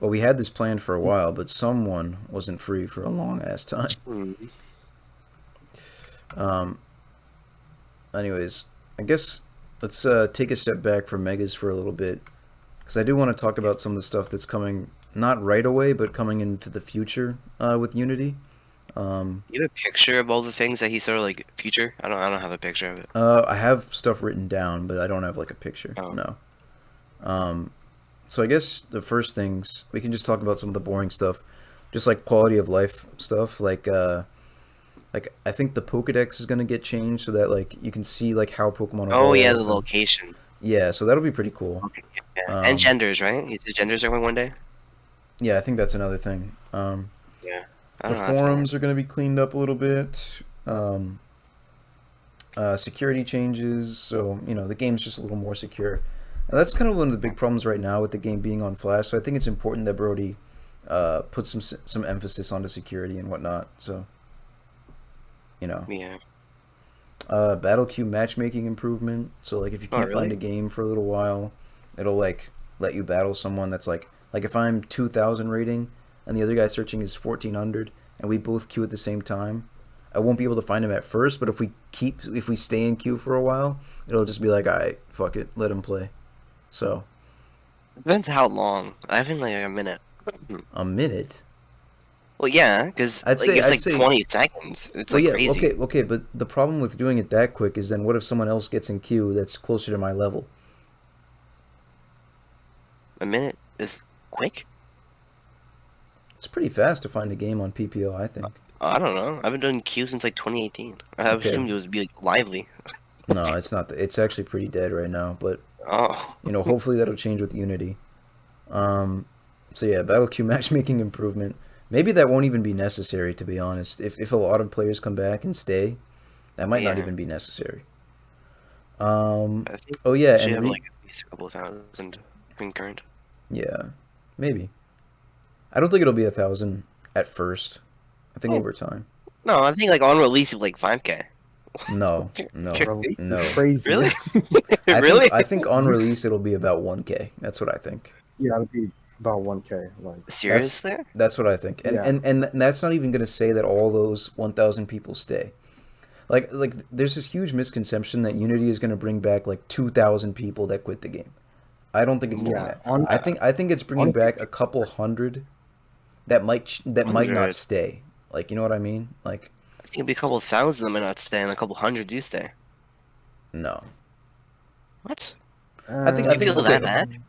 Well, we had this planned for a while, but someone wasn't free for a long ass time. Hmm. Um anyways, I guess let's take a step back from megas for a little bit because I do want to talk about some of the stuff that's coming not right away, but coming into the future with Unity. You have a picture of all the things that he sort of like future. I don't have a picture of it. I have stuff written down, but I don't have like a picture. Oh. No. Um, so I guess the first things we can just talk about some of the boring stuff, just like quality of life stuff. Like I think the Pokedex is gonna get changed so that like you can see like how Pokemon Oh yeah, the evolve. And, location. yeah, so that'll be pretty cool. Okay. Yeah. And Um, genders, right? The genders are going one day. yeah, I think that's another thing. Yeah. I The don't know. That's gonna work. forums are gonna be cleaned up a little bit. Security changes, so you know the game's just a little more secure. And that's kind of one of the big problems right now with the game being on Flash. So I think it's important that Brody puts some emphasis onto security and whatnot. So you know, Yeah. battle queue matchmaking improvement. So like if you Oh can't find a really? game for a little while, it'll like let you battle someone that's like if I'm 2,000 rating and the other guy searching is 1,400 and we both queue at the same time. I won't be able to find him at first, but if we stay in queue for a while, it'll just be like, all right, fuck it, let him play. So Depends how long. I think like a minute. Hmm. a minute, Well, yeah, because I'd like say, it's I'd like say, 20 seconds. It's well, like yeah, crazy. okay, but the problem with doing it that quick is then what if someone else gets in queue that's closer to my level? A minute is quick. It's pretty fast to find a game on PPO, I think. I don't know. I've been doing Q since like 2018. I Okay, assumed it would be like lively. no, it's not. It's actually pretty dead right now, but Oh, you know, hopefully that'll change with Unity. Um, so yeah, battle queue matchmaking improvement. Maybe that won't even be necessary, to be honest. If a lot of players come back and stay, that might not yeah. even be necessary. Um, I think oh yeah, we should and have like at least a couple thousand concurrent. yeah, maybe. I don't think it'll be 1,000 at first. I think Oh over time. no, I think like on release of like 5K. No, no, release is no. crazy. Really? I think Really? I think on release it'll be about 1K. That's what I think. Yeah, it'd be about 1K. Like That's Seriously? that's what I think. And yeah, that's not even going to say that all those 1,000 people stay. Like there's this huge misconception that Unity is going to bring back like 2,000 people that quit the game. I don't think it's doing yeah. that. I think it's bringing Honestly, back a couple hundred that might not 100. stay. Like you know what I mean? Like I think it'd be a couple thousand that might not stay, and a couple hundred do stay. no. What? I You think feel that okay. bad?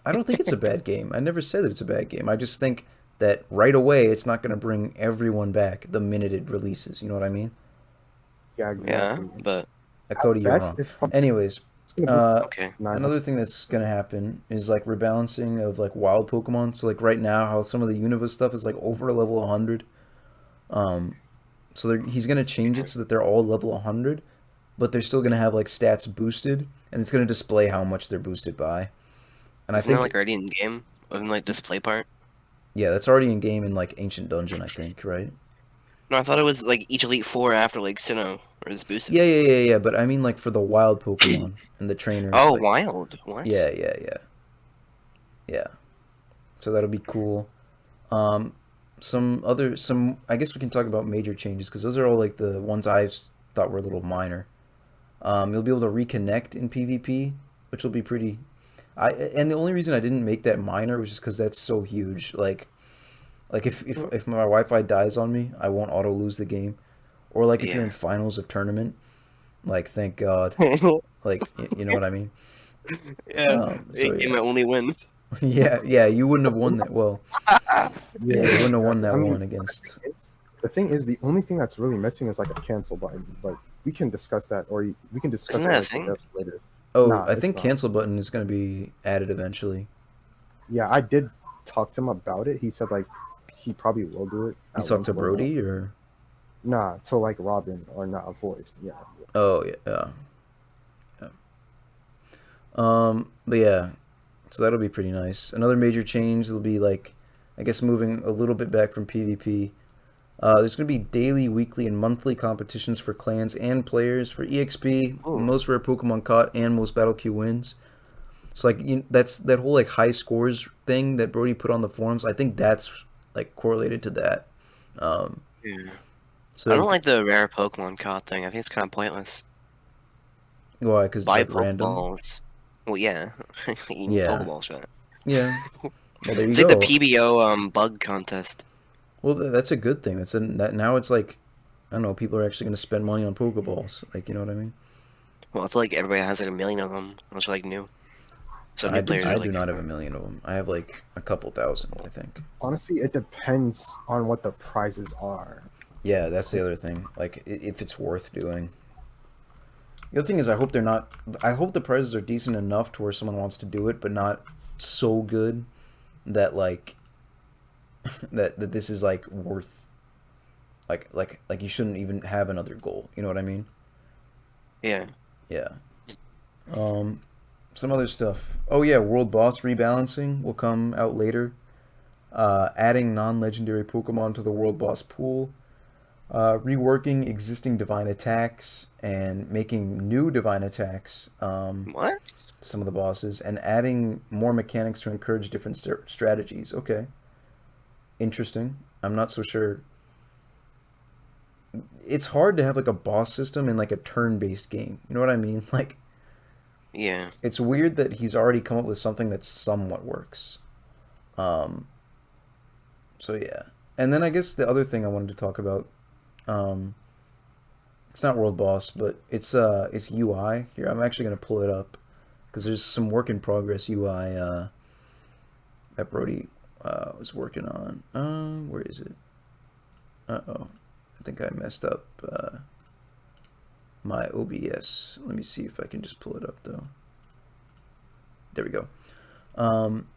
I don't think it's a bad game. I never said that it's a bad game. I just think that right away it's not going to bring everyone back the minute it releases. You know what I mean? yeah, Yeah, exactly. but Cody, you're Best, wrong. it's probably Anyways, gonna uh, okay. be 900. another thing that's gonna happen is like rebalancing of like wild Pokemon. So like right now, how some of the Unova stuff is like over level 100. Um, so he's gonna change it so that they're all level 100, but they're still gonna have like stats boosted, and it's gonna display how much they're boosted by. And I Isn't that think like already in game? Wasn't like display part? yeah, that's already in game in like Ancient Dungeon. I think right. No, I thought it was like each Elite Four after like Sinnoh or is boosted. Yeah. But I mean like for the wild Pokemon and the trainers, Oh, like wild. What? yeah. So that'll be cool. Um, some I guess we can talk about major changes because those are all like the ones thought were a little minor. You'll be able to reconnect in PvP, which will be pretty. And the only reason I didn't make that minor was just because that's so huge. Like if my Wi-Fi dies on me, I won't auto lose the game. Or like if you're in Yeah. finals of tournament, like thank God. Like you know what I mean. Yeah. So You yeah, might only win. yeah. You wouldn't have won that. Well, yeah, Yeah, you wouldn't have won exactly. that I mean, one against. the thing is, the only thing that's really missing is like a cancel button. But we can discuss that, or we can Isn't discuss that that a like thing? later. Oh, Nah, I it's think not. cancel button is going to be added eventually. Yeah, I did talk to him about it. He said like he probably will do it You at one talked to point. Brody or? Nah, to like Robin or not avoid. Yeah. Oh yeah. Yeah. But yeah, so that'll be pretty nice. Another major change will be like, I guess moving a little bit back from PvP. There's going to be daily, weekly, and monthly competitions for clans and players for EXP, Ooh. most rare Pokemon caught, and most battle queue wins. So like that's that whole like high scores thing that Brody put on the forums. I think that's like correlated to that. Um, Yeah. I so don't that, like the rare Pokemon card thing. I think it's kind of pointless. why? Because it's Buy like random. Pokeballs. Well, yeah. You need Yeah, Pokeballs for that. yeah. Well, there you It's like the go. PBO bug contest. Well, that's a good thing. That now it's like I don't know. People are actually going to spend money on Pokeballs. Like you know what I mean? Well, I feel like everybody has like a million of them. Those are like new. So new players I are do like, not have a million of them. I have like a couple thousand, I think. Honestly, it depends on what the prizes are. Yeah, that's the other thing. Like if it's worth doing. The other thing is, I hope they're not. I hope the prizes are decent enough to where someone wants to do it, but not so good that like that this is like worth like you shouldn't even have another goal. You know what I mean? yeah. Yeah. Um, some other stuff. Oh yeah, world boss rebalancing will come out later. Adding non-legendary Pokemon to the world boss pool. Reworking existing divine attacks and making new divine attacks. What? Some of the bosses and adding more mechanics to encourage different strategies. Okay, interesting. I'm not so sure. It's hard to have like a boss system in like a turn-based game. You know what I mean? Like Yeah. it's weird that he's already come up with something that somewhat works. Um, so yeah, and then I guess the other thing I wanted to talk about, um, it's not world boss, but it's UI. Here, I'm actually gonna pull it up because there's some work in progress UI that Brody was working on. Where is it? Uh-oh, I think I messed up my OBS. Let me see if I can just pull it up though. There we go. Um,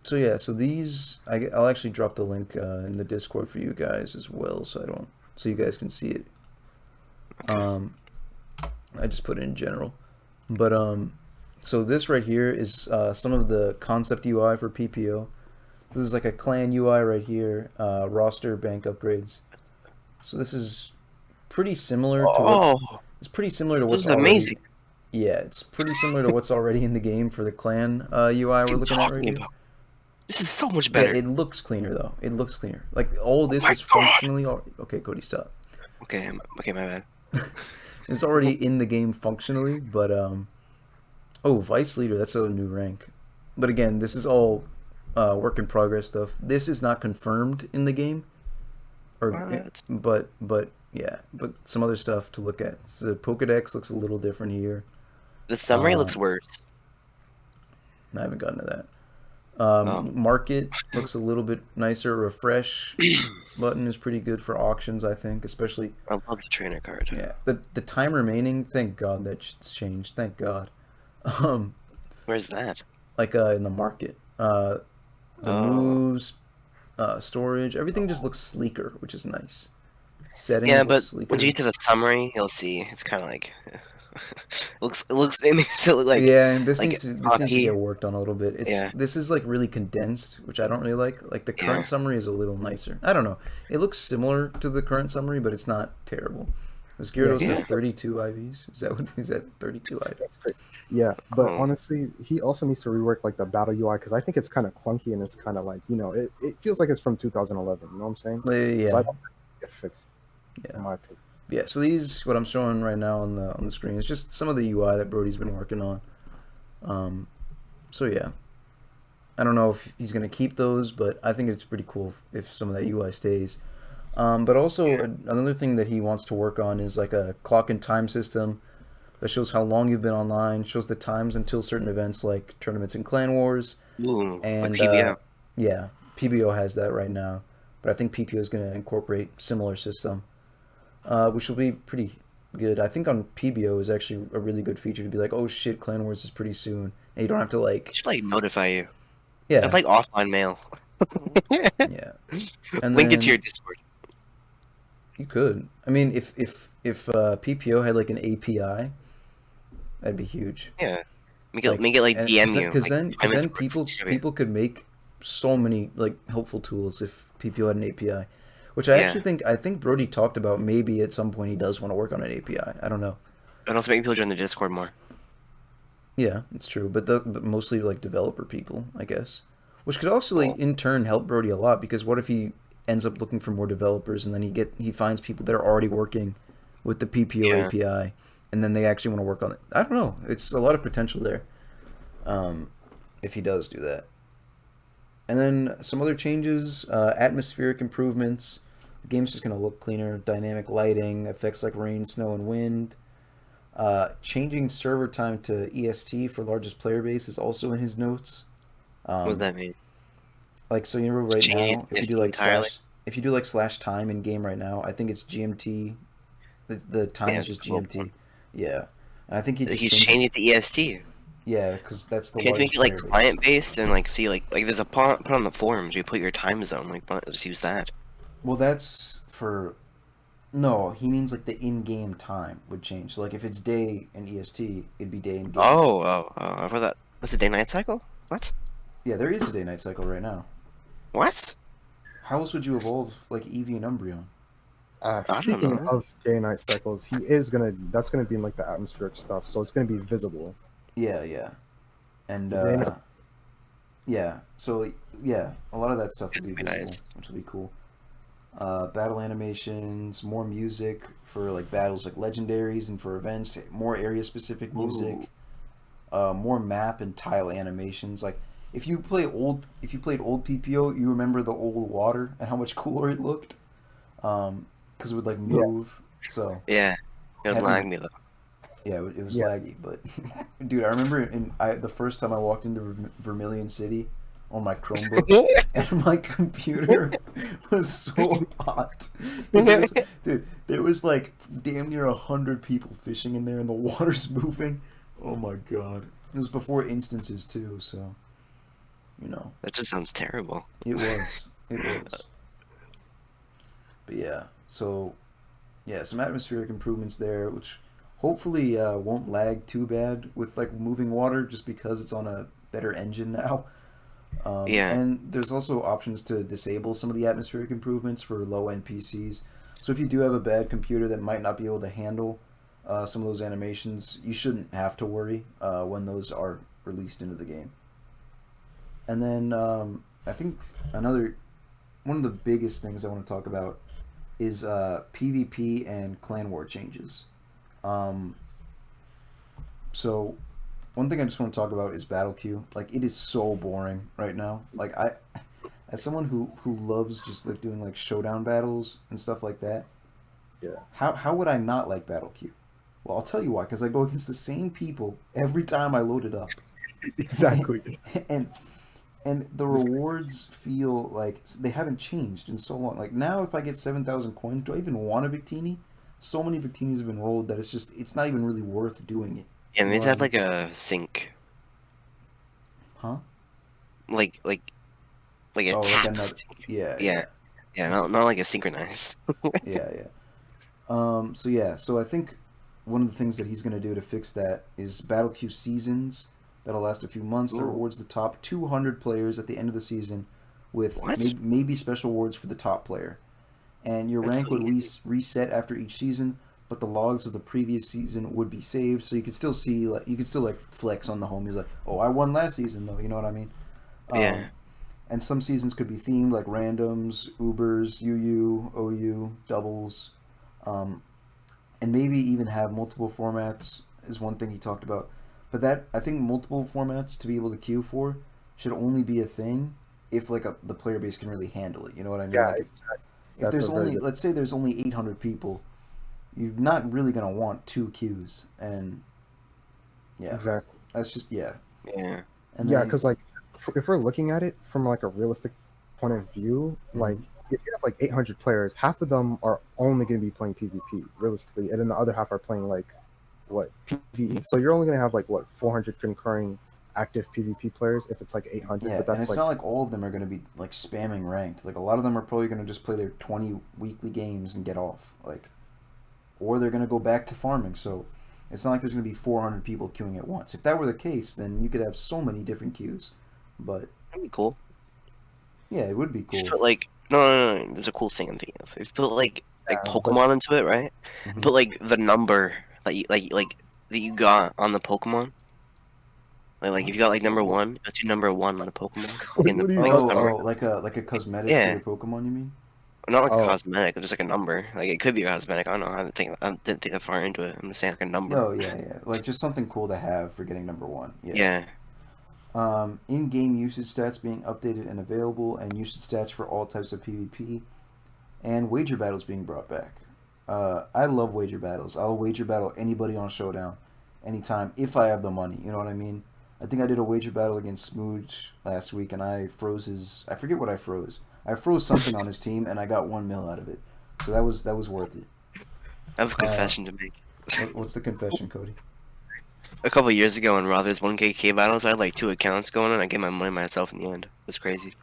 so yeah, so these I'll actually drop the link in the Discord for you guys as well, so you guys can see it. Okay. I just put it in general, but so this right here is some of the concept UI for PPO. So this is like a clan UI right here, roster bank upgrades. So this is pretty similar to what Oh, it's pretty similar to this what's is already amazing. yeah, it's pretty similar to what's already in the game for the clan UI What are we're you looking at right talking here. about? This is so much Yeah, better. it looks cleaner though. It looks cleaner. Like all Oh this my is god. functionally okay. Cody, stop. Okay, okay, my bad. It's already in the game functionally, but oh, vice leader. That's a new rank. But again, this is all work in progress stuff. This is not confirmed in the game, What? but yeah, but some other stuff to look at. So the Pokedex looks a little different here. The summary Uh, looks worse. I haven't gotten to that. Oh. Market looks a little bit nicer. Refresh button is pretty good for auctions, I think, especially I love the trainer card. yeah. The time remaining, thank God that shit's changed. Thank God. Um, Where's that? like in the market, the Oh. moves, storage, everything just looks sleeker, which is nice. Yeah, Settings look but once you sleeker. get to the summary, you'll see it's kind of like it makes it look Yeah, and like this needs to hockey. get worked on a little bit. Yeah, This is like really condensed, which I don't really like. Like the yeah. current summary is a little nicer. I don't know. It looks similar to the current summary, but it's not terrible. This Yeah, Gyarados he, has Yeah. 32 IVs. Is that what is that 32 IVs? that's great. Yeah, but Oh. honestly, he also needs to rework like the battle UI because I think it's kind of clunky and it's kind of like it feels like it's from 2011. You know what I'm saying? So I Yeah, don't think it get fixed yeah, in my opinion. yeah. So these, what I'm showing right now on the screen, is just some of the UI that Brody's been working on. Um, so yeah, I don't know if he's gonna keep those, but I think it's pretty cool if some of that UI stays. But also another thing that he wants to work on is like a clock and time system that shows how long you've been online, shows the times until certain events like tournaments and clan wars, Ooh, like and PBO. yeah, PBO has that right now, but I think PPO is going to incorporate similar system, which will be pretty good. I think on PBO is actually a really good feature to be like, oh shit, clan wars is pretty soon, and you don't have to It like, should like notify you. It's yeah, like offline mail. yeah, and Link it to your then Discord. you could. I mean, if PPO had like an API, that'd be huge. Yeah. Like, Make it like and DM you. Like because I'm in then Discord. people could make so many like helpful tools if PPO had an API, which I Yeah. actually think Brody talked about maybe at some point he does want to work on an API. I don't know. And also make people join the Discord more. Yeah, it's true, but mostly like developer people, I guess, which could also Well, in turn help Brody a lot because what if he ends up looking for more developers and then he finds people that are already working with the PPO yeah. API and then they actually want to work on it. I don't know. It's a lot of potential there. If he does do that. And then some other changes, atmospheric improvements. The game's just going to look cleaner. Dynamic lighting, effects like rain, snow, and wind. Changing server time to EST for largest player base is also in his notes. What does Um, that mean? like so, you know, Just right changing now, it entirely. if you do like slash time in game right now, I think it's GMT. The time Yeah, is it's just the whole point. GMT. Yeah, and I think he just He's changed it. changing it to EST. Yeah, because that's the Can't you make largest it like player base. client based and like see like there's a put on the forums you put your time zone like just use that. Well, that's for no. He means like the in-game time would change. So like if it's day in EST, it'd be day in game. I thought that what's the day night cycle? What? Yeah, there is a day-night cycle right now. What? How else would you evolve like Eevee and Umbreon? I don't Speaking know. of day and night cycles, that's gonna be in like the atmospheric stuff, so it's gonna be visible. Yeah, yeah, and The day and night, yeah. So yeah, a lot of that stuff will It's be be visible, nice. which will be cool. Battle animations, more music for like battles like legendaries and for events, more area-specific Ooh. music, more map and tile animations. Like if you played old PPO, you remember the old water and how much cooler it looked, because it would like yeah, move. So Yeah. It would lag having me though. yeah, it was yeah, laggy, but dude, I remember the first time I walked into Vermilion City on my Chromebook, and my computer was so hot because there was like damn near 100 people fishing in there, and the water's moving. Oh my god! It was before instances too, so you know That just sounds terrible. it was, but yeah. So yeah, some atmospheric improvements there, which hopefully won't lag too bad with like moving water, just because it's on a better engine now. Yeah. And there's also options to disable some of the atmospheric improvements for low end PCs. So if you do have a bad computer that might not be able to handle some of those animations, you shouldn't have to worry when those are released into the game. And then I think another one of the biggest things I want to talk about is PvP and clan war changes. Um, so one thing I just want to talk about is battle queue. Like it is so boring right now. Like as someone who loves just like doing like showdown battles and stuff like that, yeah, how would I not like battle queue? Well, I'll tell you why. Because I go against the same people every time I load it up, exactly. and and the rewards feel like they haven't changed in so long. Like now, if I get 7,000 coins, do I even want a Victini? So many Victinis have been rolled that it's not even really worth doing it. Yeah, You they know need what to I have mean? like a sync. Huh? Like like a Oh, like tap another. sync. Yeah, Yeah. yeah. Yeah, I see. not like a synchronize. Yeah, yeah. So yeah, so I think one of the things that he's going to do to fix that is battle queue seasons that'll last a few months that Ooh. rewards the top 200 players at the end of the season with What? maybe special awards for the top player. And your That's so rank would easy. reset after each season, but the logs of the previous season would be saved, so you could still see flex on the homies like, oh, I won last season though. You know what I mean? Yeah. And some seasons could be themed like randoms, Ubers, UU, OU, doubles, um, and maybe even have multiple formats is one thing he talked about. But that I think multiple formats to be able to queue for should only be a thing if like the player base can really handle it. You know what I mean? Yeah, Like exactly. if That's there's a very only good. let's say there's only 800 people, you're not really gonna want two queues, and yeah, Exactly. that's just yeah. Yeah. And Yeah, then because like if we're looking at it from like a realistic point of view, like Mhm. if you have like 800 players, half of them are only going to be playing PvP realistically, and then the other half are playing like what PvE. So you're only going to have like what 400 concurring active PvP players if it's like 800, Yeah, but and that's it's like not like all of them are gonna be like spamming ranked. Like a lot of them are probably gonna just play their 20 weekly games and get off. Like or they're going to go back to farming. So it's not like there's going to be 400 people queuing at once. If that were the case, then you could have so many different queues. But That'd be cool. yeah, it would be You cool. should put like no. There's a cool thing I'm thinking of. If you put like yeah, but Pokemon into it, right? And Mhm. put like the number that you got on the Pokemon. Like if you got like number What? one, that's your number one on the Pokemon. what, Like in the what are you like its talking Oh, about? number. oh, like a cosmetic for Yeah. your Pokemon, you mean? Not like a Oh, cosmetic, just like a number. Like it could be a cosmetic. I don't know. I didn't think that far into it. I'm just saying like a number. Oh, yeah, yeah. Like just something cool to have for getting number one. Yeah. Yeah. In-game usage stats being updated and available, and usage stats for all types of PvP, and wager battles being brought back. I love wager battles. I'll wager battle anybody on Showdown, anytime if I have the money. You know what I mean? I think I did a wager battle against Smooch last week, and I froze his. I forget what I froze. I froze something on his team, and I got 1 mil out of it. So that was worth it. I have a Uh, confession to make. what's the confession, Cody? A couple of years ago in Rother's 1K battles, I had like two accounts going and I gave my money myself in the end. It was crazy.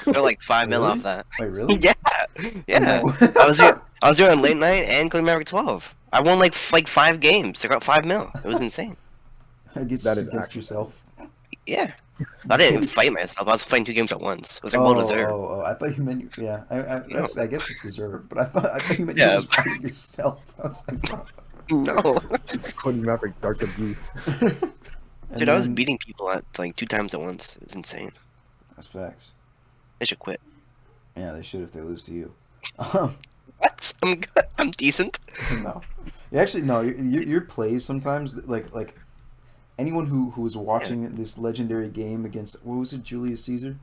Got like 5 mil off Really? that. Wait, really? Yeah, Wait, yeah. I was doing late night and Cody Maverick 12. I won like 5 games. I got 5 mil. It was insane. I guess that just is against actually yourself. Yeah. I didn't even fight myself. I was fighting two games at once. It was like well Oh, deserved. oh, oh! I thought you meant yeah. No. I guess it's deserved, but I thought you meant you were Yeah. just fighting yourself. I was like, No. Cody Maverick Dark Abuse. and Dude, I was then beating people at like 2 times at once. It was insane. that's facts. They should quit. Yeah, they should if they lose to you. What? I'm good. I'm decent. No, you actually no. Your plays sometimes like anyone who was Yeah. watching this legendary game against what was it, Julius Caesar?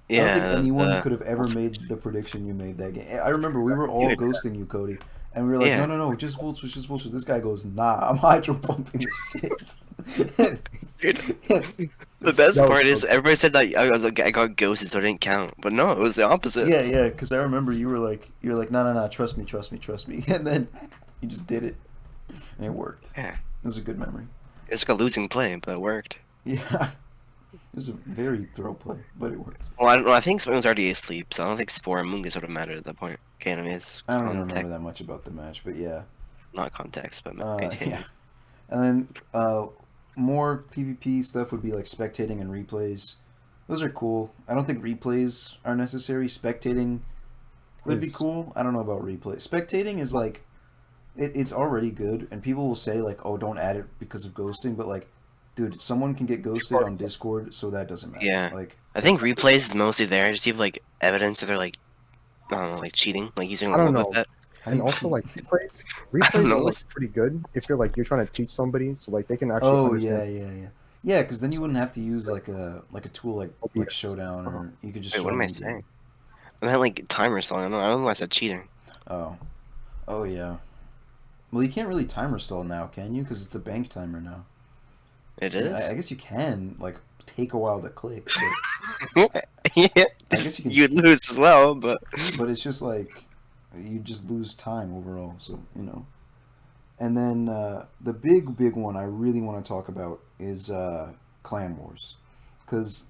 I don't think Yeah. anyone could have ever made the prediction you made that game. I remember we were all Dude. ghosting you, Cody, and we were like, Yeah. no, just Vultures, just Vultures. This guy goes, nah, I'm hydro pumping this shit. Dude. The best That was part is so- everybody said that I got ghosted, so it didn't count. But no, it was the opposite. Yeah, because I remember you were like, no, trust me, and then you just did it, and it worked. Yeah. It was a good memory. It's like a losing play, but it worked. Yeah, it was a very throw play, but it worked. Well, I don't know. I think someone was already asleep, so I don't think Spore and Mungus would have mattered at that point. Okay, anyways, I don't even context, remember that much about the match, but yeah. not context, but Yeah. continue. And then more PvP stuff would be like spectating and replays. Those are cool. I don't think replays are necessary. Spectating would be Is- cool. I don't know about replay. Spectating is like it's already good, and people will say like, "Oh, don't add it because of ghosting," but like, dude, someone can get ghosted on Discord, so that doesn't matter. Yeah. Like, I think replays is mostly there to see if like evidence that they're like I don't know, like cheating, like using I don't a know. method. And also like replays. I don't Replays know. are like pretty good if you're trying to teach somebody, so like they can actually oh understand. yeah, because then you wouldn't have to use like a tool like OBS. Showdown, or you could just. Wait, show what am I them the game. saying? I meant like timer stall. I don't know why I said cheating. Oh yeah. Well, you can't really timer stall now, can you? Because it's a bank timer now. It I mean, is. I guess you can like take a while to click, Yeah, guess you can- you'd lose as well, but but it's just like you just lose time overall. So and then the big one I really want to talk about is Clan Wars, because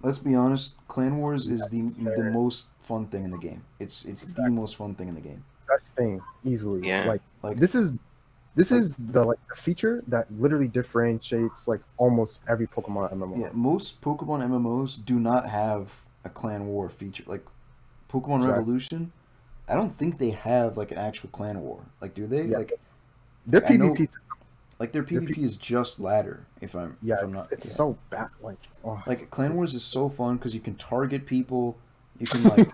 let's be honest, Clan Wars is the most fun thing in the game. It's the most fun thing in the game. Best thing easily. Yeah. Like This is the feature that literally differentiates like almost every Pokemon MMO. yeah, most Pokemon MMOs do not have a clan war feature. Like Pokemon Exactly. Revolution I don't think they have like an actual clan war. Like, do they? Yeah, Like, their I know, PvP, like their their PvP is just ladder. yeah, If I'm not, it's yeah. so bad. Like, oh, Like Clan it's Wars is so fun because you can target people. You can like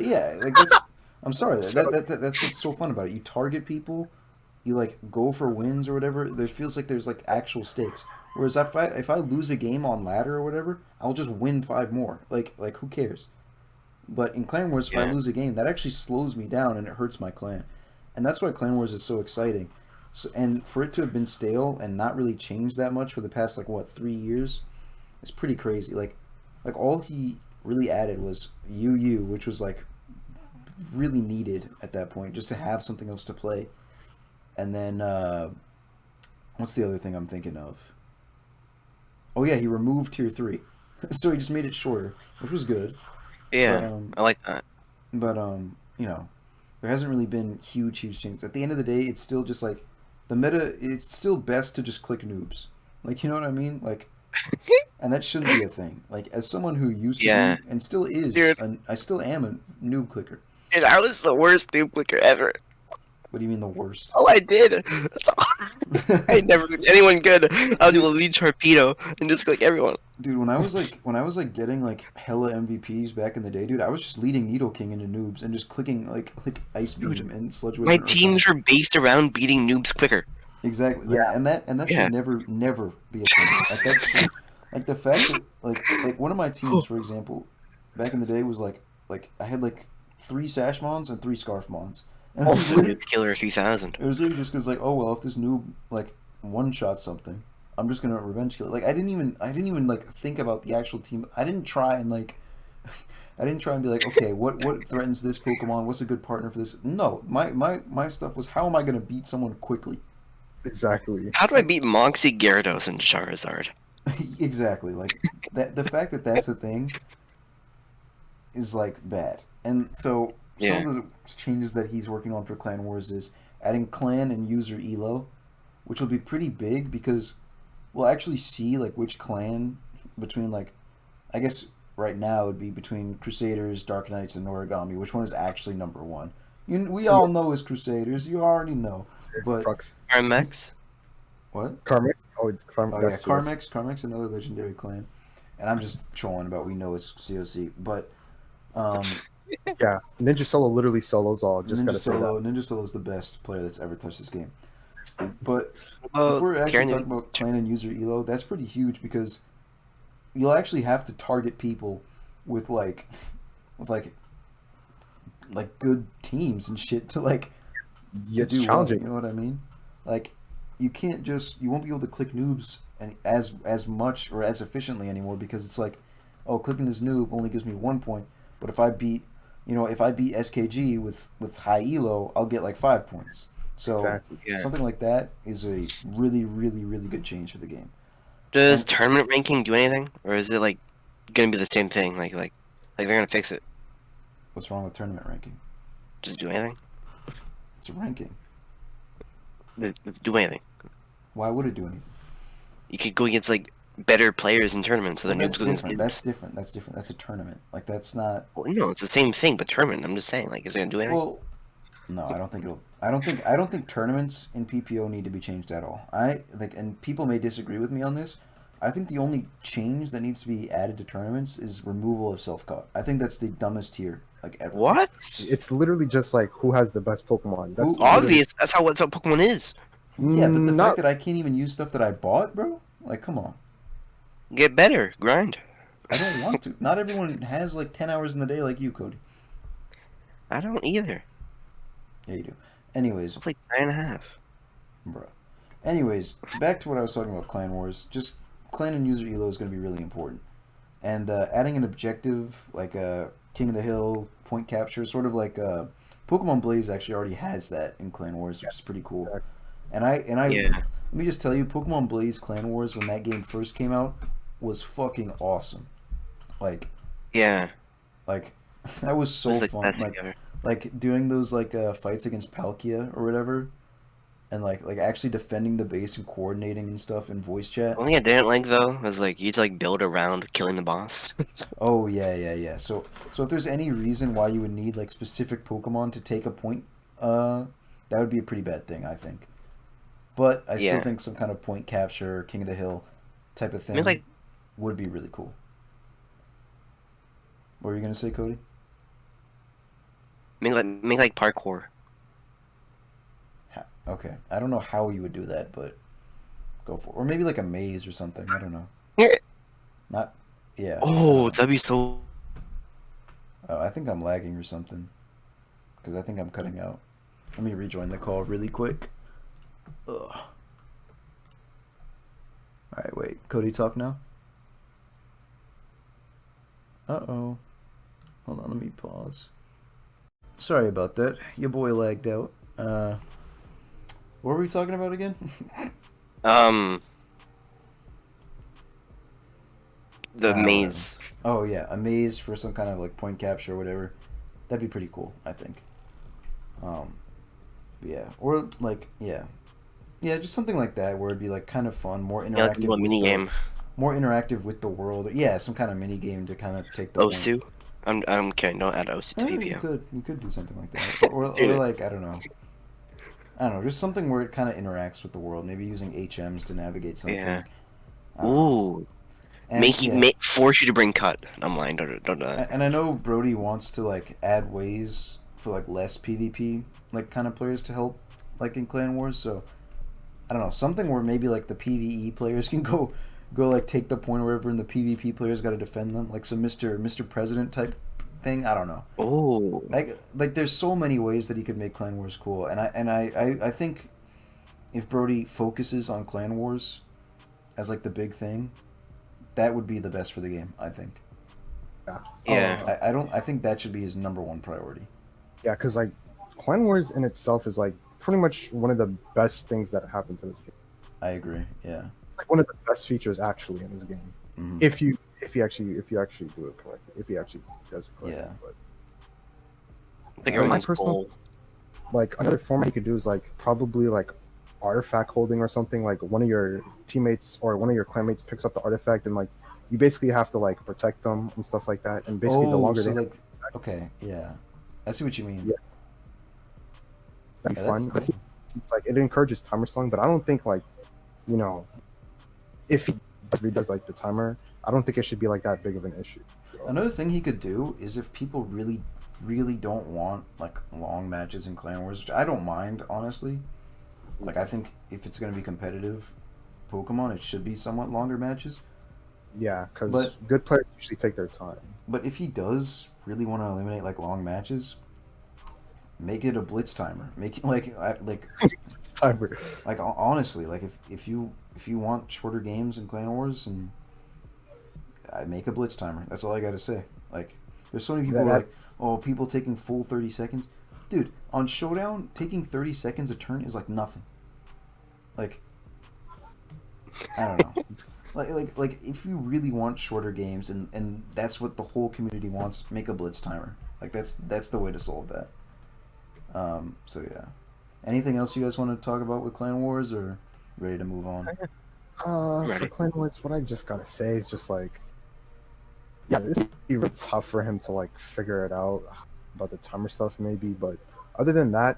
yeah, like that's. I'm sorry, so that's what's so fun about it. You target people, you like go for wins or whatever. There feels like there's like actual stakes. Whereas if I lose a game on ladder or whatever, I'll just win five more. Like who cares? But in Clan Wars, if I Yeah. lose a game, that actually slows me down and it hurts my clan, and that's why Clan Wars is so exciting. So and for it to have been stale and not really changed that much for the past like what 3 years, it's pretty crazy. Like all he really added was UU, which was like really needed at that point just to have something else to play. And then what's the other thing I'm thinking of? Oh yeah, he removed tier three, so he just made it shorter, which was good. But Yeah, I like that. you know, there hasn't really been huge changes. At the end of the day, it's still just like the meta. It's still best to just click noobs. Like you know what I mean? Like, and that shouldn't be a thing. Like as someone who used to Yeah, be and still is, dude. I still am a noob clicker. Dude, I was the worst noob clicker ever. What do you mean the worst? All I did. That's all. I never did anyone good. I would do a lead torpedo and just click everyone. Dude, when I was like getting like hella MVPs back in the day, dude, I was just leading Needle King into noobs and just clicking like Ice Beam Dude, and Sludge Wave my and Earth Power. teams were based around beating noobs quicker. Exactly. yeah, Yeah, and that Yeah. should never be a thing. Like that should like the fact that like one of my teams, for example, back in the day was like I had like 3 Sash Mons and 3 Scarf Mons. And it oh, was really? literally, Noob Killer 3000. it was literally just because like, oh well, if this noob like one shot something, I'm just gonna revenge kill it. Like I didn't even like think about the actual team. I didn't try and like I didn't try and be like, okay, what threatens this Pokemon? What's a good partner for this? No, my stuff was how am I gonna beat someone quickly? Exactly. How do I beat Moxie, Gyarados, and Charizard? Exactly. Like that the fact that that's a thing is like bad. And so Yeah. some of the changes that he's working on for Clan Wars is adding clan and user elo, which will be pretty big because we'll actually see like which clan between like I guess right now it would be between Crusaders, Dark Knights, and Origami. Which one is actually number one? We all know is Crusaders. You already know. But Crux. Armax? what? Karmic? Oh, it's Karmic. Oh yeah, That's true. Carmex another legendary clan. And I'm just trolling about we know it's COC, but um, Yeah, Ninja Solo literally solos all. Just gotta say that. Ninja Solo is the best player that's ever touched this game. But Well, before we actually Karen, talk about clan and user elo, that's pretty huge because you'll actually have to target people with with like good teams and shit to like Yeah, it's do well. challenging. You know what I mean? Like you won't be able to click noobs and as much or as efficiently anymore because it's like, oh, clicking this noob only gives me 1 point, but if I beat if I beat SKG with high elo, I'll get like 5 points. So Exactly. yeah. something like that is a really good change for the game. Does And tournament ranking do anything, or is it like gonna be the same thing? Like they're gonna fix it? what's wrong with tournament ranking? Does it do anything? It's a ranking. Does it do anything? Why would it do anything? You could go against like better players in tournaments, so Well, the that's noobs go against different. noobs. That's different. That's different. That's a tournament. Like that's not. Well, no, it's the same thing, but tournament. I'm just saying, like, is it gonna do anything? Well, no, I don't think it'll. I don't think tournaments in PPO need to be changed at all. I like, and people may disagree with me on this. I think the only change that needs to be added to tournaments is removal of self cut. I think that's the dumbest tier like ever. What? It's literally just like who has the best Pokemon. That's Who- Obvious. That's how Pokemon is. Yeah, but the Not- fact that I can't even use stuff that I bought, bro. Like, come on. Get better. Grind. I don't want to. Not everyone has like 10 hours in the day like you, Cody. I don't either. Yeah, you do. Anyways, I played 9.5. bro. Anyways, back to what I was talking about. Clan Wars. Just clan and user elo is going to be really important. And adding an objective like King of the Hill point capture, sort of like Pokemon Blaze actually already has that in Clan Wars, which is pretty cool. Exactly. And I Yeah. let me just tell you, Pokemon Blaze Clan Wars when that game first came out was fucking awesome. Like Yeah. that was so It's like fun. best thing ever. Like doing those like fights against Palkia or whatever. and like actually defending the base and coordinating and stuff in voice chat. One thing I didn't like though was like you'd like build around killing the boss. Oh yeah. So if there's any reason why you would need like specific Pokemon to take a point, that would be a pretty bad thing, I think. But I still Yeah, think some kind of point capture, King of the Hill type of I mean thing like would be really cool. What were you gonna say, Cody? make like parkour. Okay, I don't know how you would do that, but go for it. Or maybe like a maze or something. I don't know. Yeah. Not, yeah, I don't Oh, know. that'd be so. Oh, I think I'm lagging or something because I think I'm cutting out. Let me rejoin the call really quick. Ugh. All right, wait. Cody, talk now. Uh-oh. Hold on, let me pause. Sorry about that. Your boy lagged out. What were we talking about again? Um, the Whatever. maze. Oh yeah, a maze for some kind of like point capture or whatever. That'd be pretty cool, I think. Um, yeah, or like yeah, just something like that where it'd be like kind of fun, Yeah, like a little mini game. more interactive with the world. Yeah, some kind of mini game to kind of take the point. Osu. I'm kidding. Don't add Osu to You PPO. could do something like that, or Dude, like I don't know, just something where it kind of interacts with the world. Maybe using HMs to navigate yeah. something. I don't know. Ooh, And yeah, force you to bring cut. I'm lying. Don't do that. and I know Brody wants to like add ways for like less PvP like kind of players to help like in Clan Wars. So I don't know, something where maybe like the PvE players can go like take the point or whatever, and the PvP players got to defend them, like some Mr. President type thing. I don't know. Oh, Like there's so many ways that he could make Clan Wars cool, and I think if Brody focuses on Clan Wars as like the big thing, that would be the best for the game. I think. Yeah. yeah. I don't. I think that should be his number one priority. Yeah, because like Clan Wars in itself is like pretty much one of the best things that happens in this game. I agree. Yeah. It's like one of the best features actually in this game. Hmm. If you actually do it correctly, if he actually does it correctly. Yeah. But Like my everyone's personal- goal. like another format you could do is like probably like artifact holding or something. Like one of your teammates or one of your clanmates picks up the artifact and like you basically have to like protect them and stuff like that. And basically the longer so they like, okay, yeah, I see what you mean. Yeah. that'd be Yeah, that'd fun. be cool. It's like it encourages timer slowing, but I don't think like if he redoes like the timer, I don't think it should be like that big of an issue. Another thing he could do is if people really don't want like long matches in Clan Wars, which I don't mind honestly. Like I think if it's gonna be competitive Pokemon, it should be somewhat longer matches. Yeah, because But- good players usually take their time. But if he does really want to eliminate like long matches, make it a blitz timer. Make it It's timer. like honestly, like if you want shorter games in Clan Wars, and I make a blitz timer. That's all I gotta say. Like there's so many people who are like, oh, people taking full 30 seconds. Dude, on Showdown, taking 30 seconds a turn is like nothing. Like I don't know. Like if you really want shorter games and that's what the whole community wants, make a blitz timer. Like that's the way to solve that. So yeah. Anything else you guys want to talk about with Clan Wars, or ready to move on? For Ready. Clan Wars, what I just gotta say is just like, yeah, this would be really tough for him to like figure it out about the timer stuff, maybe. But other than that,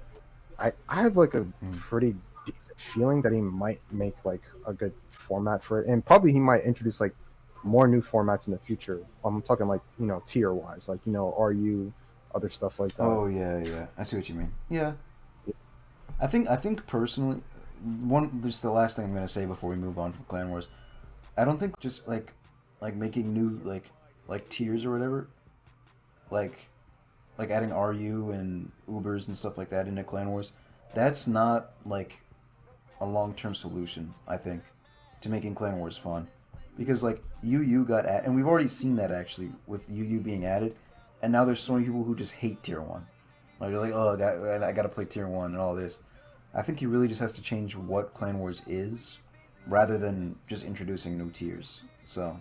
I have like a pretty decent feeling that he might make like a good format for it, and probably he might introduce like more new formats in the future. I'm talking like tier wise, like RU, other stuff like that. Oh yeah. I see what you mean. Yeah. I think personally, just the last thing I'm gonna say before we move on from Clan Wars, I don't think just like making new like tiers or whatever, like adding RU and Ubers and stuff like that into Clan Wars, that's not like a long-term solution, I think, to making Clan Wars fun, because like UU got and we've already seen that actually with UU being added, and now there's so many people who just hate Tier 1. Like they're like, oh, I gotta play Tier 1 and all this. I think he really just has to change what Clan Wars is, rather than just introducing new tiers. So,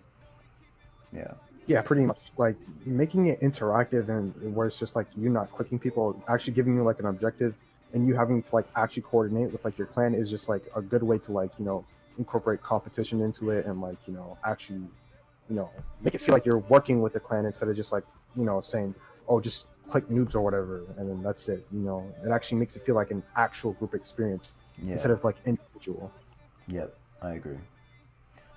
yeah. Yeah, pretty much. Like making it interactive and where it's just like you not clicking people, actually giving you like an objective and you having to like actually coordinate with like your clan is just like a good way to like incorporate competition into it and like actually make it feel like you're working with the clan instead of just like saying, oh, just click noobs or whatever and then that's it. It actually makes it feel like an actual group experience instead Yeah. of like individual. Yep. I agree.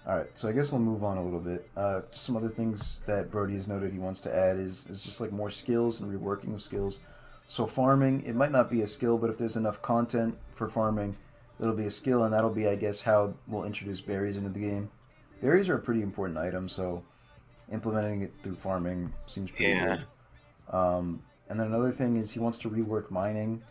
All right, so I guess I'll move on a little bit. Just some other things that Brody has noted he wants to add is just like more skills and reworking of skills. So farming, it might not be a skill, but if there's enough content for farming, it'll be a skill, and that'll be, I guess, how we'll introduce berries into the game. Berries are a pretty important item, so implementing it through farming seems pretty Yeah. good. And then another thing is he wants to rework mining.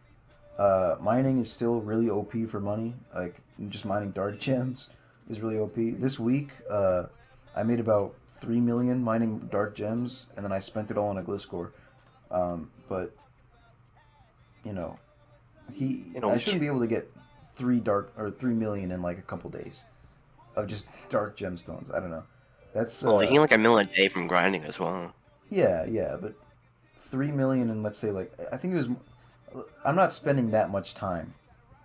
Mining is still really OP for money. Like just mining dark gems is really OP. This week, I made about 3 million mining dark gems, and then I spent it all on a Gliscor. But you know, I shouldn't be able to get 3 million in like a couple days of just dark gemstones. I don't know. That's Well, you get like a mil a day from grinding as well. yeah, but 3 million in, let's say, like, I think it was. I'm not spending that much time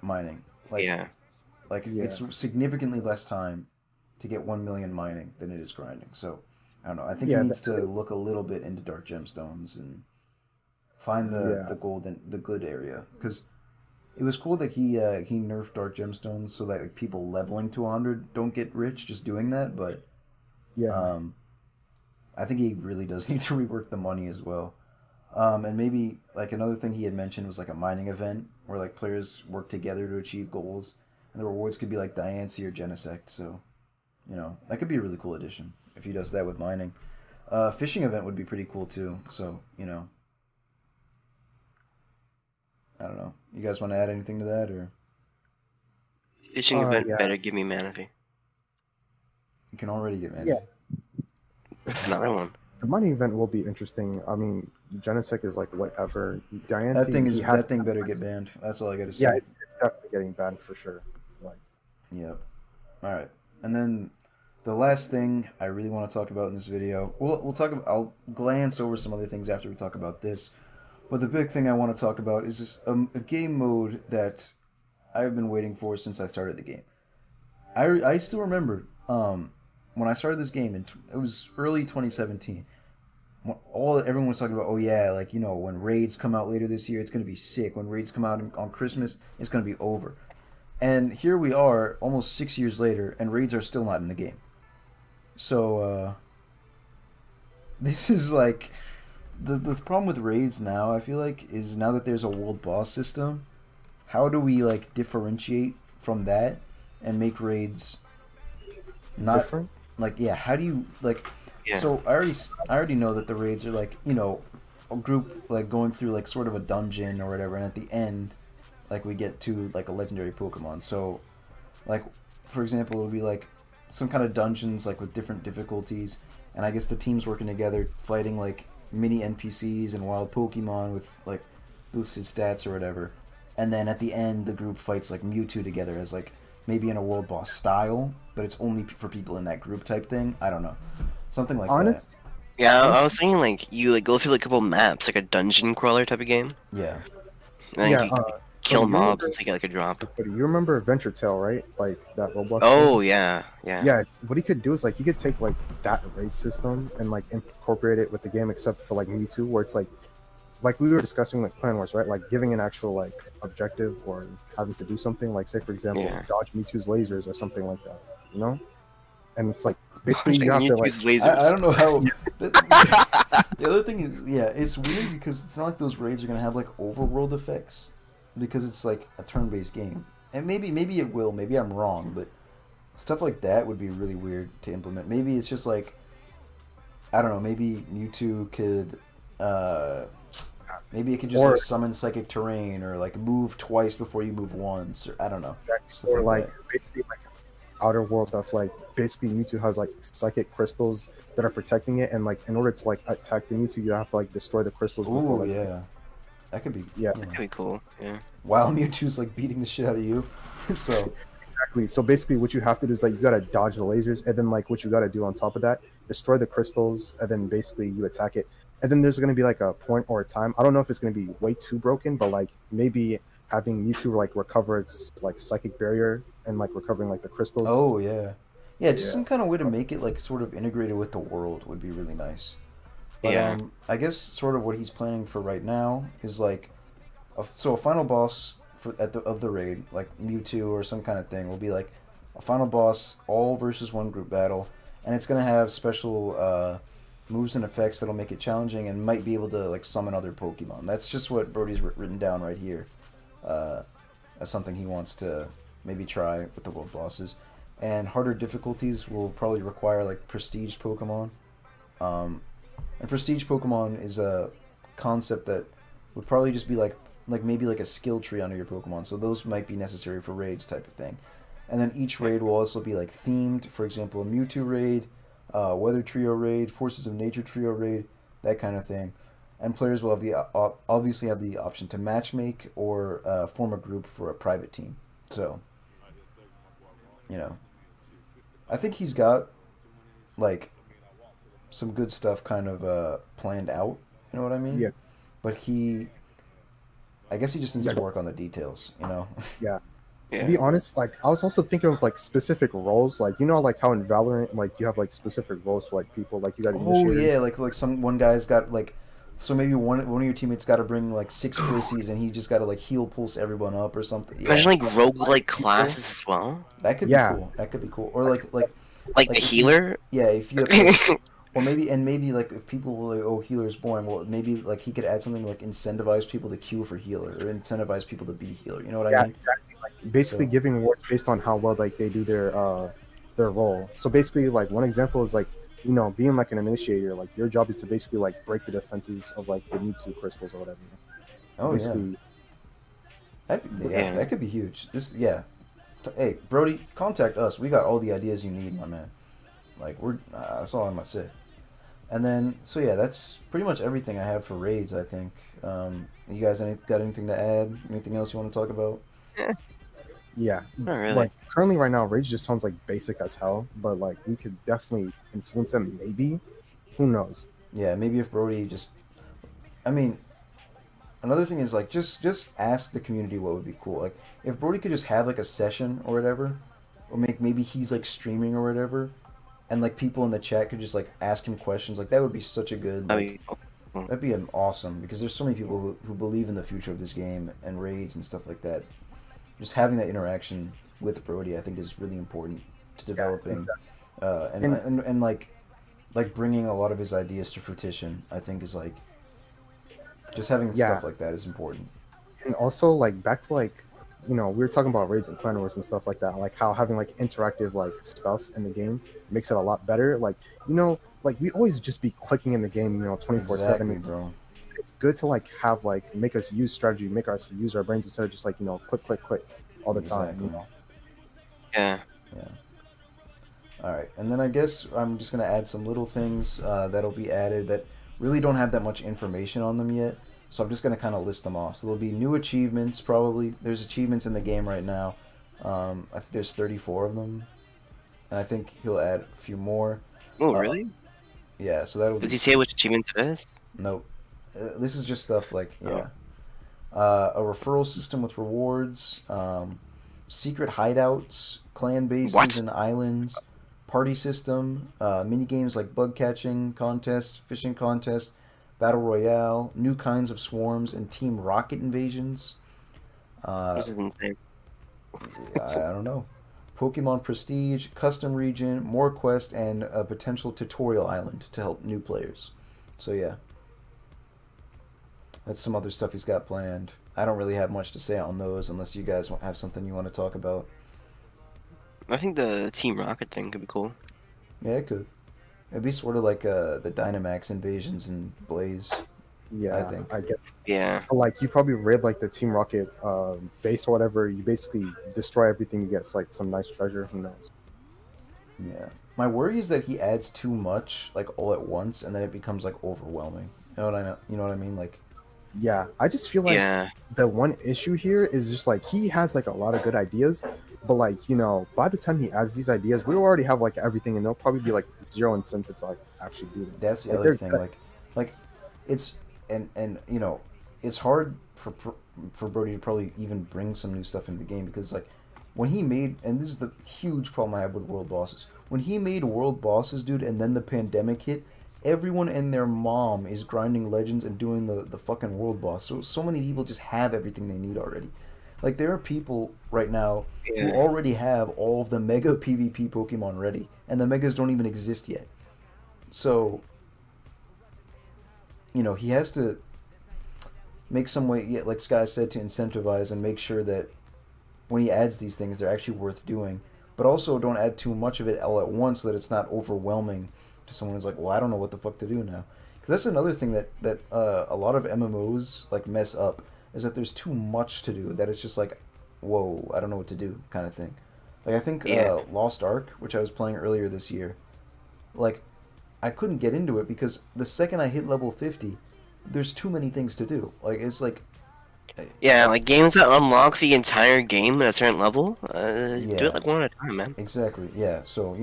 mining. Like Yeah. it's significantly less time to get 1 million mining than it is grinding. So I don't know. I think he Yeah, needs to look a little bit into dark gemstones and find the golden the good area, because it was cool that he nerfed dark gemstones so that like, people leveling to 100 don't get rich just doing that. But yeah. I think he really does need to rework the money as well. And maybe like another thing he had mentioned was like a mining event where like players work together to achieve goals, and the rewards could be like Diancie or Genesect. So, that could be a really cool addition if he does that with mining. Fishing event would be pretty cool too. So, I don't know. You guys want to add anything to that, or Fishing event Yeah. better give me Manaphy. you can already get Manaphy? Yeah. Another one. The mining event will be interesting. I mean, Genesec is like whatever. Diancie, That thing better get banned. That's all I gotta say. Yeah, it's definitely getting banned for sure. Like, Yep. All right. And then the last thing I really want to talk about in this video, we'll talk about. I'll glance over some other things after we talk about this. But the big thing I want to talk about is just a game mode that I've been waiting for since I started the game. I still remember when I started this game, and it was early 2017. Everyone was talking about, oh yeah, like when raids come out later this year, it's gonna be sick. When raids come out on Christmas, it's gonna be over. And here we are, almost 6 years later, and raids are still not in the game. So this is like the problem with raids now. I feel like is now that there's a world boss system, how do we like differentiate from that and make raids not different? like how do you like Yeah. so I already know that the raids are like a group like going through like sort of a dungeon or whatever, and at the end like we get to like a legendary Pokemon. So like for example, it would be like some kind of dungeons like with different difficulties, and I guess the team's working together fighting like mini NPCs and wild Pokemon with like boosted stats or whatever. And then at the end the group fights like Mewtwo together as like maybe in a world boss style, but it's only for people in that group type thing. I don't know. Something like Honest? Yeah, I was thinking like you like go through like a couple maps, like a dungeon crawler type of game. that. Yeah. And then Yeah. you kill you mobs remember- and take like a drop. But you remember Adventure Tale, right? Like that Roblox. Oh game? yeah. Yeah. What he could do is like he could take like that raid system and like incorporate it with the game, except for like Mewtwo, where it's like we were discussing like Clan Wars, right? Like giving an actual like objective or having to do something, like say for example, Yeah. dodge Mewtwo's lasers or something like that, And it's like basically you have to like. use lasers. I don't know how. The other thing is, it's weird because it's not like those raids are gonna have like overworld effects, because it's like a turn-based game, and maybe it will. Maybe I'm wrong, but stuff like that would be really weird to implement. Maybe it's just like I don't know. Maybe Mewtwo could. Maybe it could just like summon psychic terrain or like move twice before you move once, or I don't know. Stuff Or like that. basically like outer world stuff, like basically Mewtwo has like psychic crystals that are protecting it, and like in order to like attack the Mewtwo, you have to like destroy the crystals. Ooh, like, yeah. That could be. Yeah. That'd be cool. Yeah. While Mewtwo's like beating the shit out of you, so Exactly. So basically, what you have to do is like you gotta dodge the lasers, and then like what you gotta do on top of that, destroy the crystals, and then basically you attack it. And then there's gonna be like a point or a time. I don't know if it's gonna be way too broken, but like maybe having Mewtwo like recover its like psychic barrier and like recovering like the crystals. Oh yeah, yeah. Just Yeah. some kind of way to make it like sort of integrated with the world would be really nice. But Yeah. I guess sort of what he's planning for right now is like, a final boss for of the raid, like Mewtwo or some kind of thing, will be like a final boss, all versus one group battle, and it's gonna have special moves and effects that'll make it challenging and might be able to like summon other Pokemon. That's just what Brody's written down right here, as something he wants to maybe try with the world bosses. And harder difficulties will probably require like prestige Pokemon. And prestige Pokemon is a concept that would probably just be like maybe like a skill tree under your Pokemon. So those might be necessary for raids type of thing. And then each raid will also be like themed. For example, a Mewtwo raid, Weather Trio raid, Forces of Nature Trio raid, that kind of thing. And players will have the obviously have the option to matchmake or form a group for a private team. So, you know, I think he's got like some good stuff kind of planned out. You know what I mean? Yeah. But I guess he just needs Yeah. to work on the details. You know? Yeah. To Yeah. be honest, like I was also thinking of like specific roles, like you know, like how in Valorant, like you have like specific roles for like people, like you got Oh initiators. yeah, like one guy's got like, so maybe one of your teammates got to bring like 6 pussies and he just got to like heal pulse everyone up or something. Yeah, Imagine like roguelike classes as well. that could Yeah. be cool. That could be cool. Or like Like Like, the if you- healer. yeah, if you have, or maybe like if people were like, oh, healer's boring, well maybe like he could add something like incentivize people to queue for healer or incentivize people to be healer. You know what Yeah, I mean? exactly. Like basically So- giving awards based on how well like they do their role. So basically, like one example is like you know being like an initiator. Like your job is to basically like break the defenses of like the Mewtwo crystals or whatever. Oh yeah. basically, Yeah. That could be huge. Hey, Brody, contact us. We got all the ideas you need, my man. Like that's all I'm gonna say. And then, so yeah, that's pretty much everything I have for raids. I think. You guys got anything to add? Anything else you want to talk about? Yeah. Not really. Like currently right now, Rage just sounds like basic as hell, but like we could definitely influence them. Maybe, who knows? Yeah, maybe if Brody just, I mean, another thing is like just ask the community what would be cool. Like if Brody could just have like a session or whatever, or maybe he's like streaming or whatever, and like people in the chat could just like ask him questions. Like that would be such a good. I Like, mean, that'd be awesome because there's so many people who believe in the future of this game and raids and stuff like that. Just having that interaction with Brody, I think, is really important to developing, exactly. and like bringing a lot of his ideas to fruition. I think is like just having Yeah. stuff like that is important. And also like back to like you know we were talking about raids and clan wars and stuff like that. Like how having like interactive like stuff in the game makes it a lot better. Like you know like we always just be clicking in the game you know 24/7. Exactly, bro. It's good to like have like make us use strategy, make us use our brains instead of just like you know click click click all the time. Exactly. You know? yeah. Yeah. All right, and then I guess I'm just gonna add some little things that'll be added that really don't have that much information on them yet. So I'm just gonna kind of list them off. So there'll be new achievements. Probably there's achievements in the game right now. I think there's 34 of them, and I think he'll add a few more. Oh, really? Yeah, so that'll Does be he say which achievement it is? nope. This is just stuff like Oh. a referral system with rewards, secret hideouts, clan bases What? and islands, party system, mini games like bug catching contests, fishing contests, battle royale, new kinds of swarms, and team rocket invasions. This is insane. I don't know. Pokemon Prestige, custom region, more quest, and a potential tutorial island to help new players. So yeah. That's some other stuff he's got planned. I don't really have much to say on those unless you guys have something you want to talk about. I think the Team Rocket thing could be cool. Yeah, it could. It'd be sort of like the Dynamax invasions in Blaze. Yeah, I think. I guess. Yeah. But, like you probably raid like the Team Rocket base or whatever. You basically destroy everything. You get like some nice treasure. Who knows? Yeah. My worry is that he adds too much like all at once and then it becomes like overwhelming. You know what I mean? Like Yeah, I just feel like Yeah. the one issue here is just like he has like a lot of good ideas, but like you know by the time he adds these ideas, we already have like everything, and there'll probably be like zero incentive to like actually do them. that's the Like, other they're thing. good. Like it's and you know, it's hard for Brody to probably even bring some new stuff into the game because like when he made, and this is the huge problem I have with world bosses, when he made world bosses, dude, and then the pandemic hit, everyone and their mom is grinding legends and doing the fucking world boss. So many people just have everything they need already. Like there are people right now who Yeah. already have all of the mega PvP Pokemon ready, and the megas don't even exist yet. So he has to make some way, yeah, like Sky said, to incentivize and make sure that when he adds these things, they're actually worth doing. But also, don't add too much of it all at once so that it's not overwhelming to someone who's like, well, I don't know what the fuck to do now. Because that's another thing that a lot of MMOs like mess up is that there's too much to do. That it's just like, whoa, I don't know what to do, kind of thing. Like I think Yeah. Lost Ark, which I was playing earlier this year, like I couldn't get into it because the second I hit level 50, there's too many things to do. Like it's like, Yeah, like games that unlock the entire game at a certain level, do it yeah, like one at a time, man. exactly, yeah. So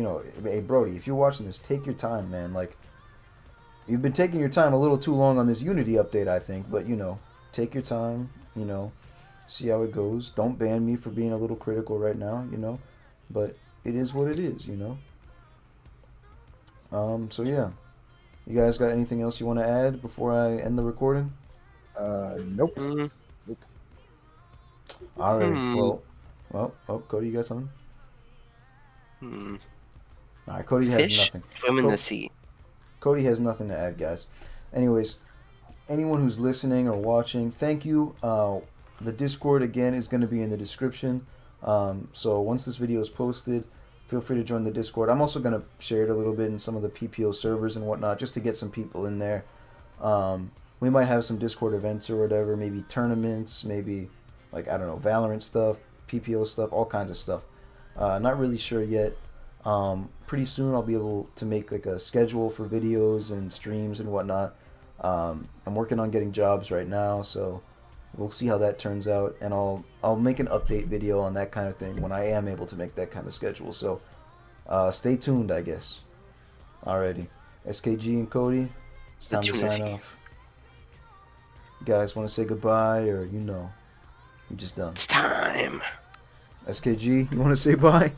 hey Brody, if you're watching this, take your time, man. Like you've been taking your time a little too long on this Unity update, I think. But take your time. See how it goes. Don't ban me for being a little critical right now. But it is what it is. So yeah, you guys got anything else you want to add before I end the recording? Nope. Mm, Alrighty. hmm. Well, Cody, you got something? Hmm. All right, Cody has Fish nothing. swim in the Co- sea. Cody has nothing to add, guys. Anyways, anyone who's listening or watching, thank you. The Discord again is going to be in the description. So once this video is posted, feel free to join the Discord. I'm also going to share it a little bit in some of the PPO servers and whatnot, just to get some people in there. We might have some Discord events or whatever, maybe tournaments, maybe like I don't know, Valorant stuff, PPO stuff, all kinds of stuff. Not really sure yet. Pretty soon I'll be able to make like a schedule for videos and streams and whatnot. I'm working on getting jobs right now, so we'll see how that turns out, and I'll make an update video on that kind of thing when I am able to make that kind of schedule. So stay tuned, I guess. Alrighty, SKG and Cody, it's The time to sign Trinity. off. You guys want to say goodbye, or you're just done? It's time. SKG, you want to say bye?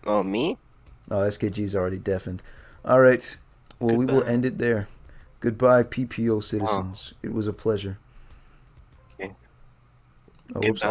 Oh, me? Oh, SKG's already deafened. All right. Well, we will Goodbye. end it there. Goodbye, PPO Oh, citizens. It was a pleasure. okay. Oh, whoops. Goodbye.